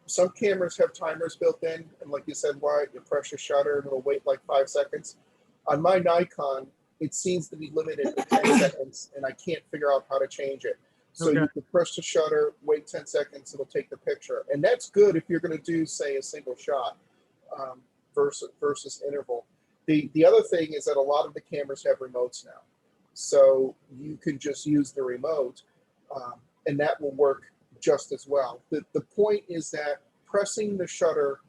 Some cameras have timers built in, and like you said, Wyatt, you press your shutter and it'll wait like 5 seconds. On my Nikon, it seems to be limited to 10 seconds, and I can't figure out how to change it. So you can press the shutter, wait 10 seconds, it'll take the picture. And that's good if you're going to do, say, a single shot versus interval. The other thing is that a lot of the cameras have remotes now. So you can just use the remote, and that will work just as well. The point is that pressing the shutter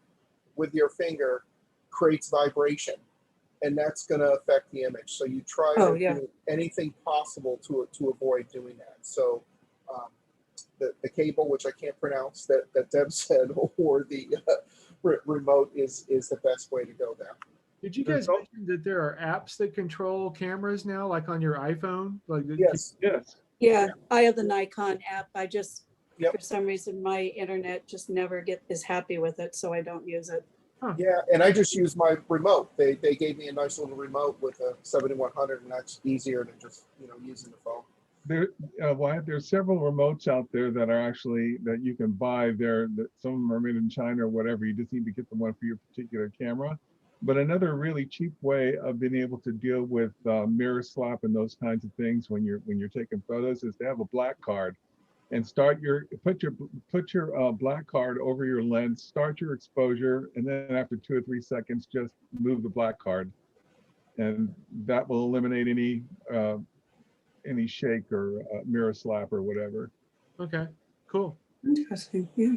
with your finger creates vibration, and that's going to affect the image. So you try to do anything possible to avoid doing that. So the cable, which I can't pronounce, that Deb said, or the remote is the best way to go there. Did you guys mention that there are apps that control cameras now, like on your iPhone? Like Yes. Yeah, I have the Nikon app. I just, for some reason, my internet just never is happy with it, so I don't use it. Huh. Yeah, and I just use my remote. They gave me a nice little remote with a 7100, and that's easier than just using the phone. There's several remotes out there that are actually that you can buy. Some of them are made in China or whatever. You just need to get the one for your particular camera. But another really cheap way of being able to deal with mirror slap and those kinds of things when you're taking photos is to have a black card, and put your black card over your lens, start your exposure, and then after 2 or 3 seconds, just move the black card, and that will eliminate any shake or mirror slap or whatever. Okay, cool. Interesting. Yeah.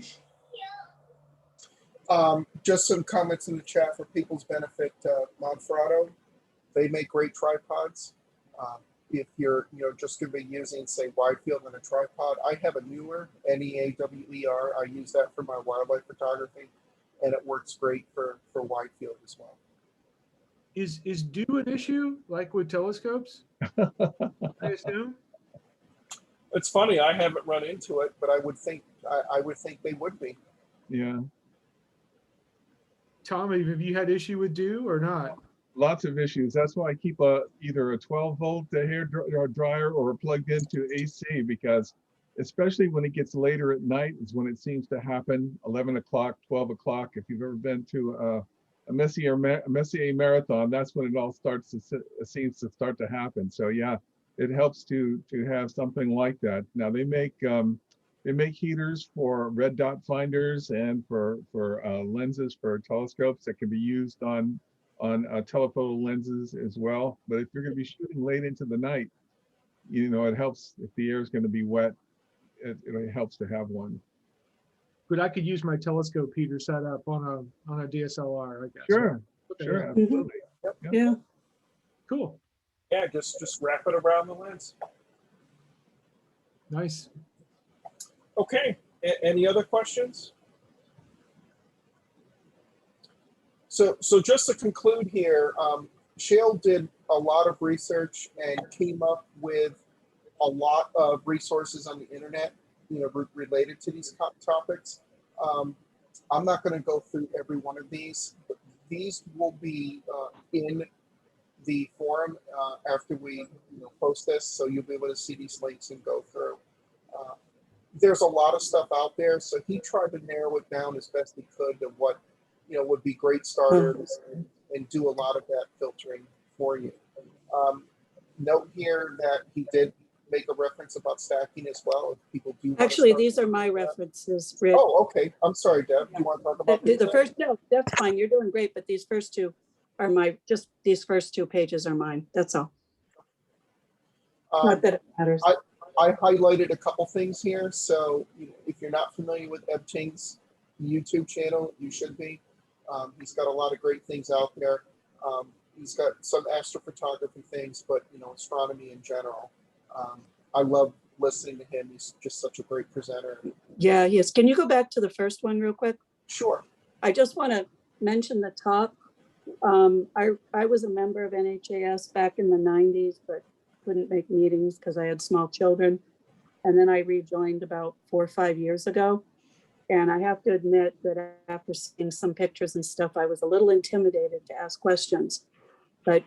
Just some comments in the chat for people's benefit. Monferrato, they make great tripods. If you're just going to be using, say, wide field on a tripod, I have a newer NEAWER. I use that for my wildlife photography, and it works great for wide field as well. Is dew an issue like with telescopes? I assume. It's funny, I haven't run into it, but I would think they would be. Yeah. Tom, have you had issue with dew or not? Lots of issues. That's why I keep either a 12-volt hair dryer or plugged into AC, because especially when it gets later at night is when it seems to happen. 11 o'clock, 12 o'clock. If you've ever been to a Messier marathon, that's when it all seems to start to happen. So yeah, it helps to have something like that. Now they make heaters for red dot finders and for lenses for telescopes that can be used on telephoto lenses as well. But if you're going to be shooting late into the night, it helps if the air is going to be wet. It helps to have one. But I could use my telescope heater set up on a DSLR, I guess. Sure, Okay. sure, absolutely. Yep. Yeah. Cool. Yeah, just wrap it around the lens. Nice. Okay. Any other questions? So just to conclude here, Shail did a lot of research and came up with a lot of resources on the internet, related to these topics. I'm not going to go through every one of these, but these will be in the forum after we post this, so you'll be able to see these links and go through. There's a lot of stuff out there, so he tried to narrow it down as best he could to what would be great starters and do a lot of that filtering for you. Note here that he did make a reference about stacking as well. If people do Actually, these are my references, Rich. Oh, okay. I'm sorry, Deb. You want to talk about the first? No, that's fine. You're doing great, but these first two are my, just these first 2 pages are mine. That's all. Um, Not that it matters. I highlighted a couple things here. So if you're not familiar with Eb Ting's YouTube channel, you should be. He's got a lot of great things out there. He's got some astrophotography things, but astronomy in general. I love listening to him. He's just such a great presenter. Yeah, yes. Can you go back to the first one real quick? Sure. I just want to mention the top. I was a member of NHAS back in the 90s, but couldn't make meetings because I had small children. And then I rejoined about 4 or 5 years ago. And I have to admit that after seeing some pictures and stuff, I was a little intimidated to ask questions.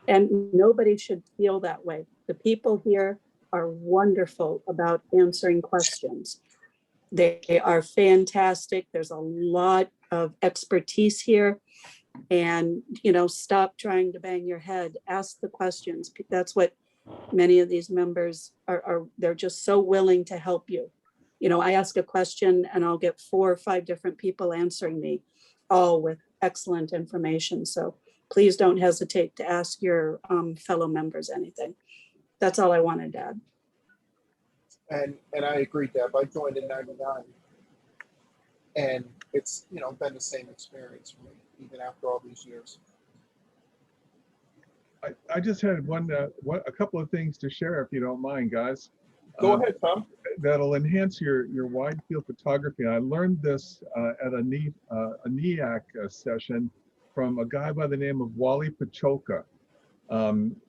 And nobody should feel that way. The people here are wonderful about answering questions. They are fantastic. There's a lot of expertise here. And, stop trying to bang your head. Ask the questions. That's what many of these members are. They're just so willing to help you. I ask a question and I'll get 4 or 5 different people answering me, all with excellent information. So please don't hesitate to ask your fellow members anything. That's all I wanted to add. And I agree, Deb. I joined in '99, and it's been the same experience for me even after all these years. I just had a couple of things to share, if you don't mind, guys. Go ahead, Tom. That'll enhance your wide field photography. I learned this at a NEAC session from a guy by the name of Wally Pachoka.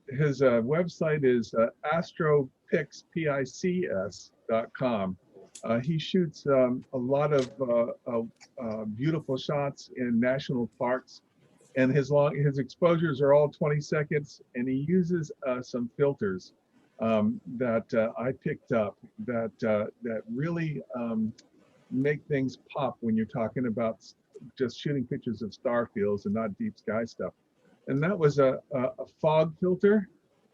His website is astropics.com. He shoots a lot of beautiful shots in national parks, and his exposures are all 20 seconds, and he uses some filters that I picked up that really make things pop when you're talking about just shooting pictures of star fields and not deep sky stuff. And that was a fog filter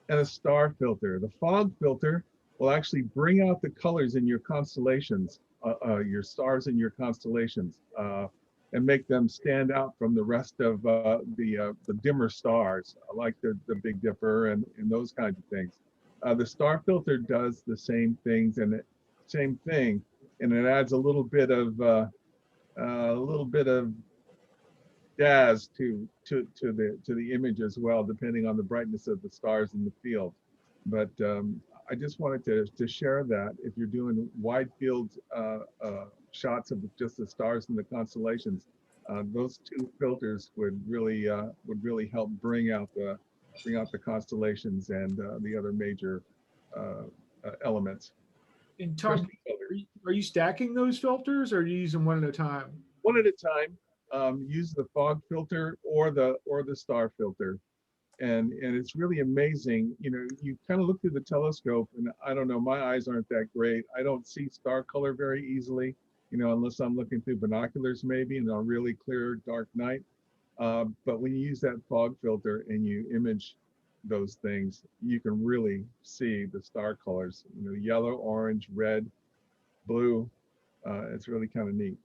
and a star filter. The fog filter will actually bring out the colors in your constellations, your stars in your constellations, and make them stand out from the rest of the dimmer stars, like the Big Dipper and those kinds of things. The star filter does the same thing, and it adds a little bit of jazz to the image as well, depending on the brightness of the stars in the field. But I just wanted to share that if you're doing wide field shots of just the stars and the constellations, those 2 filters would really help bring out the constellations and the other major elements. And Tom, are you stacking those filters, or do you use them one at a time? One at a time. Use the fog filter or the star filter, and it's really amazing. You kind of look through the telescope, and I don't know, my eyes aren't that great. I don't see star color very easily, unless I'm looking through binoculars maybe in a really clear dark night. But when you use that fog filter and you image those things, you can really see the star colors, yellow, orange, red, blue. It's really kind of neat.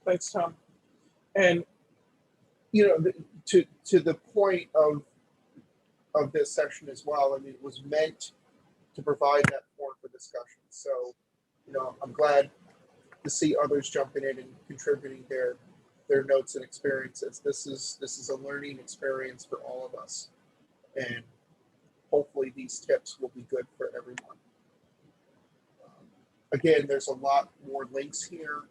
Thanks, Tom. And to the point of this session as well, I mean, it was meant to provide that forum for discussion. So, I'm glad to see others jumping in and contributing their notes and experiences. This is a learning experience for all of us, and hopefully these tips will be good for everyone. Again, there's a lot more links here.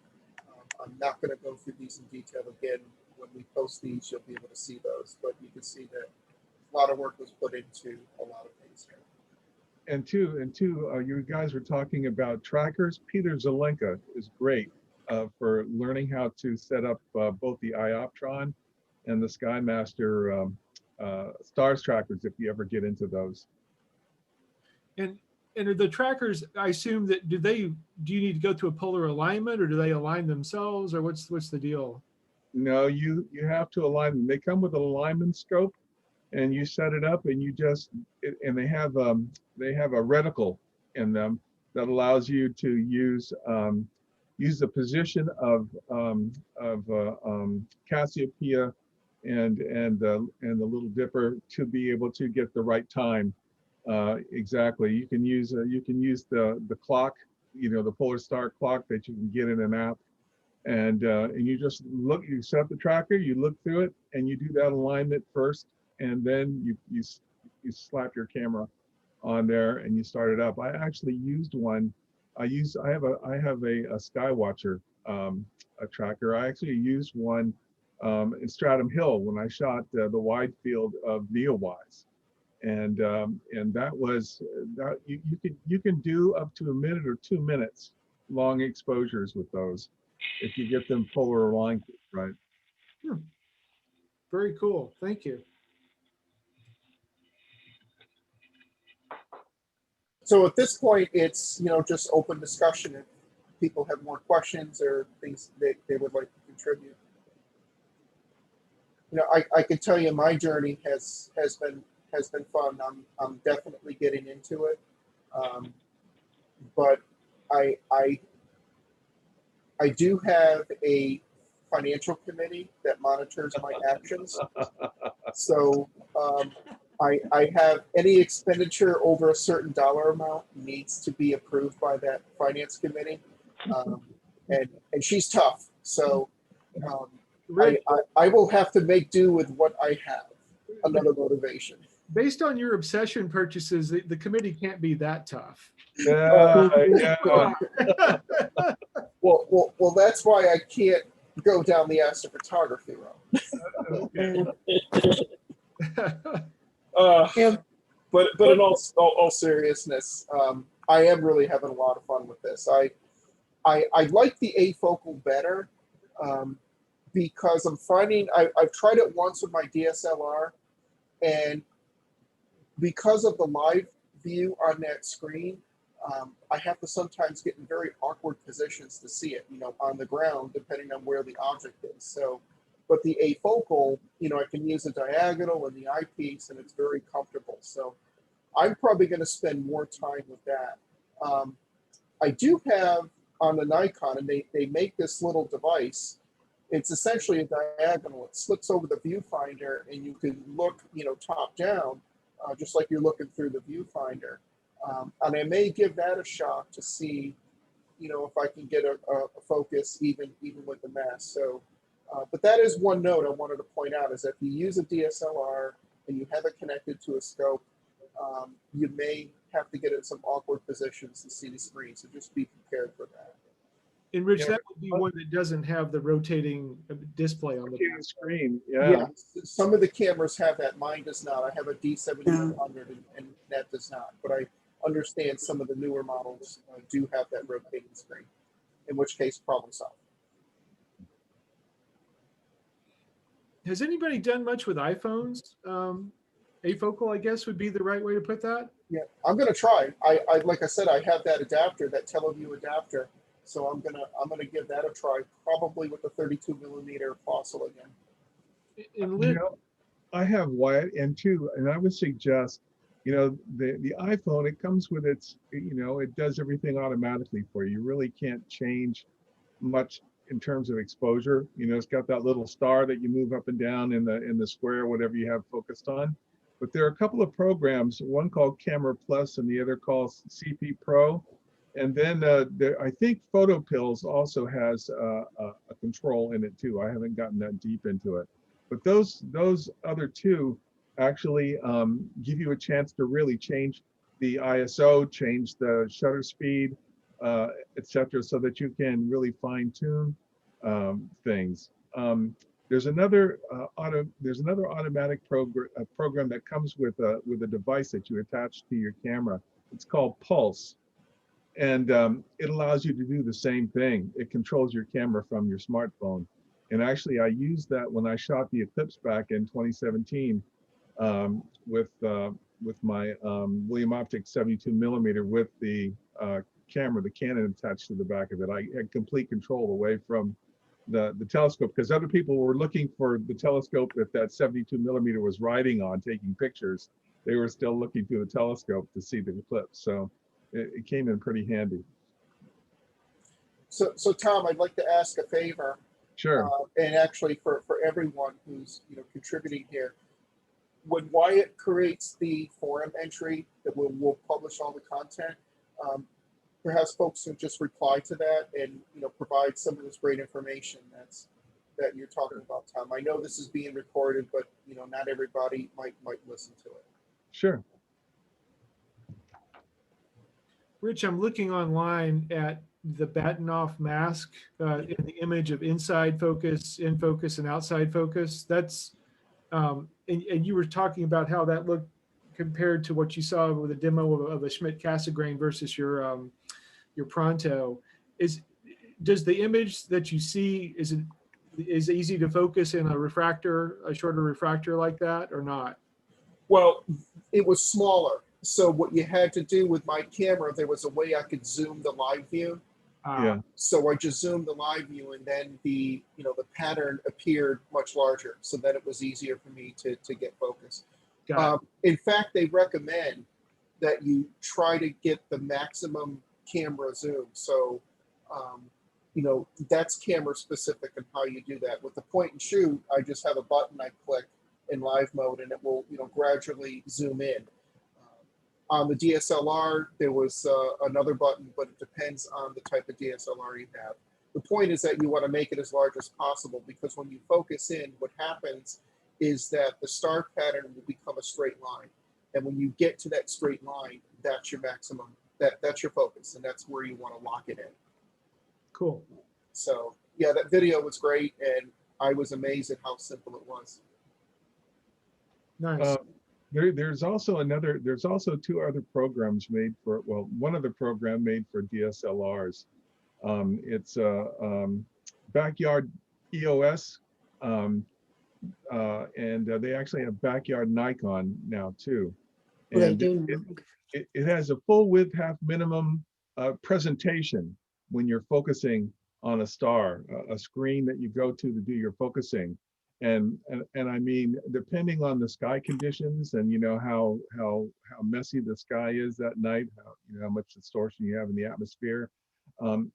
I'm not going to go through these in detail again. When we post these, you'll be able to see those, but you can see that a lot of work was put into a lot of things here. And two, you guys were talking about trackers. Peter Zelenka is great for learning how to set up both the Ioptron and the SkyMaster stars trackers, if you ever get into those. And are the trackers, I assume that, do you need to go to a polar alignment, or do they align themselves, or what's the deal? No, you have to align them. They come with an alignment scope, and you set it up, and and they have a reticle in them that allows you to use use the position of Cassiopeia and the Little Dipper to be able to get the right time. Exactly. You can use the clock, the polar star clock that you can get in an app, and you just look. You set up the tracker, you look through it, and you do that alignment first, and then you slap your camera on there and you start it up. I actually used one. I have a Skywatcher a tracker. I actually used one in Stratham Hill when I shot the wide field of Neowise, and that was that you can do up to a minute or 2 minutes long exposures with those if you get them polar aligned right. Very cool. Thank you. So at this point, it's just open discussion. If people have more questions or things they would like to contribute. I can tell you my journey has been fun. I'm definitely getting into it, but I do have a financial committee that monitors my actions. So I have any expenditure over a certain dollar amount needs to be approved by that finance committee, and she's tough. So I will have to make do with what I have. Another motivation. Based on your obsession purchases, the committee can't be that tough. Yeah. Well, that's why I can't go down the astrophotography road. But in all seriousness, I am really having a lot of fun with this. I like the afocal better because I'm finding I've tried it once with my DSLR, and because of the live view on that screen, I have to sometimes get in very awkward positions to see it, on the ground, depending on where the object is. So, but the afocal, I can use a diagonal and the eyepiece, and it's very comfortable. So I'm probably going to spend more time with that. I do have on the Nikon, and they make this little device. It's essentially a diagonal. It slips over the viewfinder, and you can look, top down, just like you're looking through the viewfinder. And I may give that a shot to see, if I can get a focus even with the mask. So, but that is one note I wanted to point out, is that if you use a DSLR and you have it connected to a scope, you may have to get in some awkward positions to see the screen. So just be prepared for that. And Rich, that would be one that doesn't have the rotating display on the screen. Yeah. Some of the cameras have that. Mine does not. I have a D7100 and that does not. But I understand some of the newer models do have that rotating screen, in which case problem solved. Has anybody done much with iPhones? Afocal, I guess, would be the right way to put that. Yeah, I'm going to try. I like I said, I have that adapter, that TeleView adapter. So I'm gonna give that a try, probably with the 32mm fossil again. And I have Wyatt M2, and I would suggest, the iPhone, it comes with its, it does everything automatically for you. You really can't change much in terms of exposure. It's got that little star that you move up and down in the square, whatever you have focused on. But there are a couple of programs, one called Camera Plus and the other called CP Pro. And then I think PhotoPills also has a control in it too. I haven't gotten that deep into it, but those other two actually give you a chance to really change the ISO, change the shutter speed, etc., so that you can really fine tune things. There's another automatic program that comes with a device that you attach to your camera. It's called Pulse. And it allows you to do the same thing. It controls your camera from your smartphone. And actually, I used that when I shot the Eclipse back in 2017 with my William Optics 72mm with the camera, the Canon attached to the back of it. I had complete control away from the telescope, because other people were looking for the telescope that 72mm was riding on, taking pictures. They were still looking through the telescope to see the eclipse. So it came in pretty handy. So Tom, I'd like to ask a favor, Sure. and actually for everyone who's contributing here. When Wyatt creates the forum entry that we'll publish all the content, perhaps folks can just reply to that and provide some of this great information that you're talking about, Tom. I know this is being recorded, but not everybody might listen to it. Sure. Rich, I'm looking online at the Bahtinov mask in the image of inside focus, in focus, and outside focus. That's and you were talking about how that looked compared to what you saw with a demo of a Schmidt-Cassegrain versus your Pronto. Does the image that you see, is it easy to focus in a shorter refractor like that or not? Well, it was smaller. So what you had to do with my camera, there was a way I could zoom the live view. Yeah. So I just zoomed the live view, and then the pattern appeared much larger, so that it was easier for me to get focus. In fact, they recommend that you try to get the maximum camera zoom. So, that's camera specific and how you do that. With the point and shoot, I just have a button I click in live mode, and it will gradually zoom in. On the DSLR, there was another button, but it depends on the type of DSLR you have. The point is that you want to make it as large as possible, because when you focus in, what happens is that the star pattern will become a straight line. And when you get to that straight line, that's your maximum, that's your focus, and that's where you want to lock it in. Cool. So yeah, that video was great, and I was amazed at how simple it was. Nice. There's also two other programs made for, well, one other program made for DSLRs. It's Backyard EOS, and they actually have Backyard Nikon now too. And They do. it has a full width half minimum presentation when you're focusing on a star, a screen that you go to do your focusing. And I mean, depending on the sky conditions and how messy the sky is that night, how much distortion you have in the atmosphere,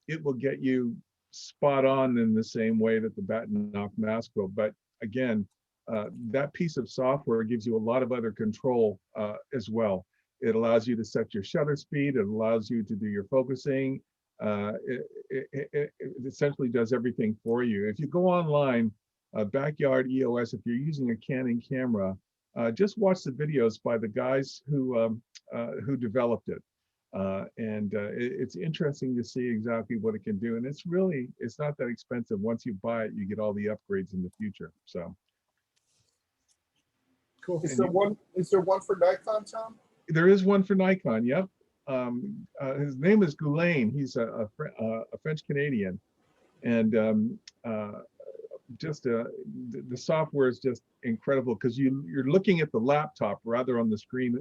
it will get you spot on in the same way that the Bahtinov mask will. But again, that piece of software gives you a lot of other control as well. It allows you to set your shutter speed. It allows you to do your focusing. It essentially does everything for you. If you go online, Backyard EOS, if you're using a Canon camera, just watch the videos by the guys who developed it. It's interesting to see exactly what it can do. And it's not that expensive. Once you buy it, you get all the upgrades in the future. So Cool. Is there one for Nikon, Tom? there is one for Nikon. Yep. His name is Goulet. He's a French Canadian, and the software is just incredible, because you're looking at the laptop rather than the screen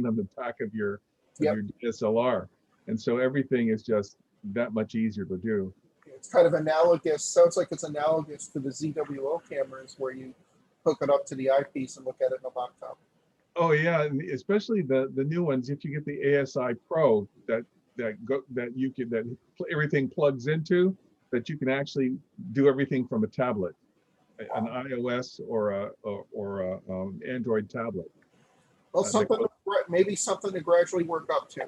on the back of your DSLR, and so everything is just that much easier to do. It's kind of analogous. Sounds like it's analogous to the ZWO cameras, where you hook it up to the eyepiece and look at it in a laptop. Oh yeah, and especially the new ones. If you get the ASI Pro, that everything plugs into, that you can actually do everything from a tablet, an iOS or a Android tablet. Well, maybe something to gradually work up to.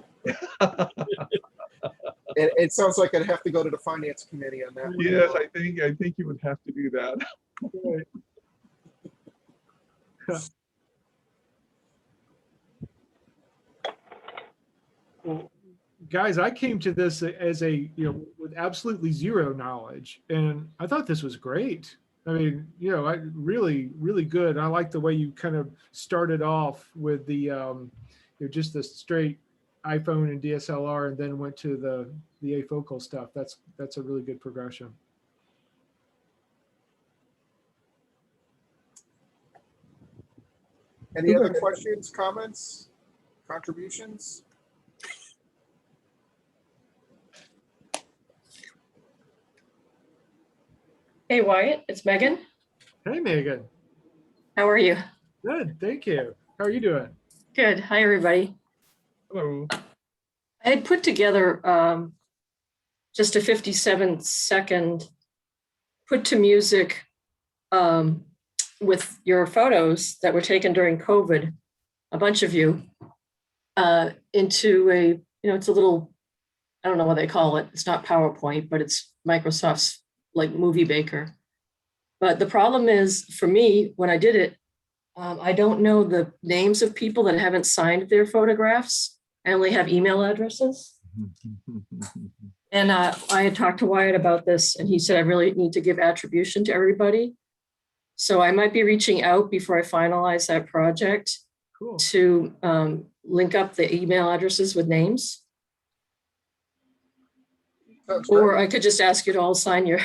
It sounds like I'd have to go to the finance committee on that. Yes, I think you would have to do that. Well, guys, I came to this as with absolutely zero knowledge, and I thought this was great. I mean, I really, really good. I like the way you kind of started off with the, just the straight iPhone and DSLR, and then went to the afocal stuff. That's a really good progression. Any other questions, comments, contributions? Hey, Wyatt, it's Megan. Hey, Megan. How are you? Good, thank you. How are you doing? Good. Hi, everybody. Hello. I had put together just a 57-second put to music with your photos that were taken during COVID, a bunch of you, into a, it's a little, I don't know what they call it. It's not PowerPoint, but it's Microsoft's like Movie Maker. But the problem is for me, when I did it, I don't know the names of people that haven't signed their photographs. I only have email addresses. And I had talked to Wyatt about this, and he said I really need to give attribution to everybody. So I might be reaching out before I finalize that project Cool. to link up the email addresses with names. Sounds Or great. I could just ask you to all sign your,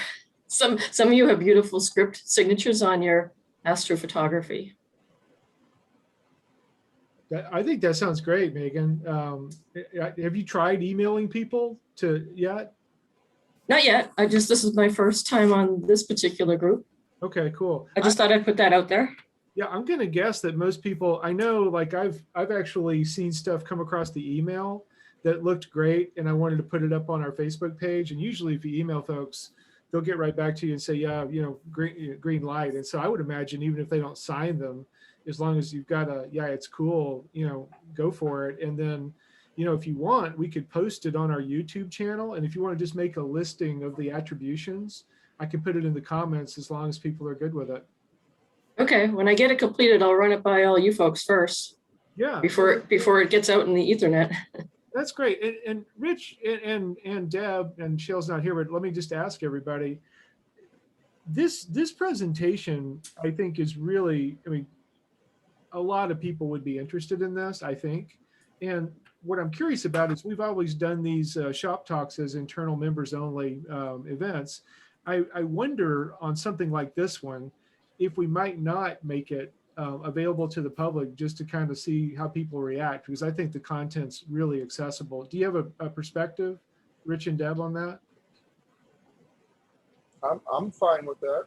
some of you have beautiful script signatures on your astrophotography. I think that sounds great, Megan. Have you tried emailing people yet? Not yet. This is my first time on this particular group. Okay, cool. I just thought I'd put that out there. Yeah, I'm going to guess that most people, I know, like I've actually seen stuff come across the email that looked great, and I wanted to put it up on our Facebook page. And usually if you email folks, they'll get right back to you and say, yeah, green light. And so I would imagine even if they don't sign them, as long as you've got it's cool, go for it. And then, if you want, we could post it on our YouTube channel. And if you want to just make a listing of the attributions, I can put it in the comments as long as people are good with it. Okay, when I get it completed, I'll run it by all you folks first. Yeah. Before it gets out in the ethernet. That's great. And Rich and Deb, and Shail's not here, but let me just ask everybody, this presentation, I think, is really, a lot of people would be interested in this, I think. And what I'm curious about is we've always done these shop talks as internal members only events. I wonder on something like this one, if we might not make it available to the public just to kind of see how people react, because I think the content's really accessible. Do you have a perspective, Rich and Deb, on that? I'm fine with that.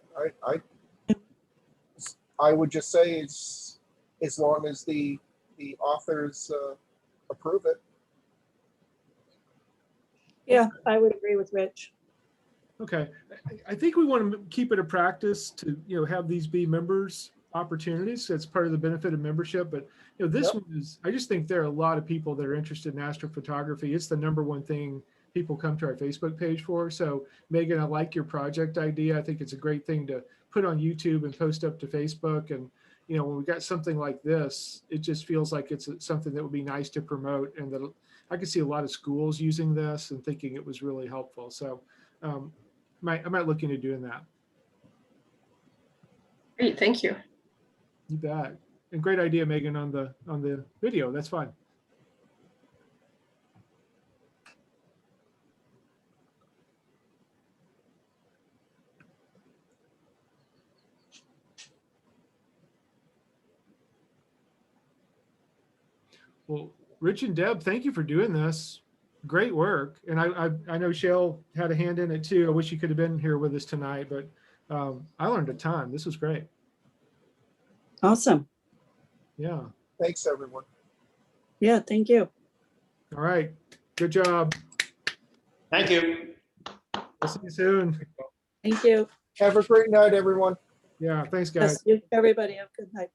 I would just say it's as long as the authors approve it. Yeah, I would agree with Rich. Okay, I think we want to keep it a practice to have these be members opportunities. That's part of the benefit of membership. But this one is, I just think there are a lot of people that are interested in astrophotography. It's the #1 thing people come to our Facebook page for. So Megan, I like your project idea. I think it's a great thing to put on YouTube and post up to Facebook. And when we got something like this, it just feels like it's something that would be nice to promote, and that I could see a lot of schools using this and thinking it was really helpful. So I might look into doing that. Great, thank you. You bet. And great idea, Megan, on the video. That's fine. Well, Rich and Deb, thank you for doing this. Great work. And I know Shail had a hand in it too. I wish you could have been here with us tonight, but I learned a ton. This was great. Awesome. Yeah. Thanks, everyone. Yeah, thank you. All right. Good job. Thank you. I'll see you soon. Thank you. Have a great night, everyone. Yeah. Thanks, guys. Yes, you, everybody have a good night.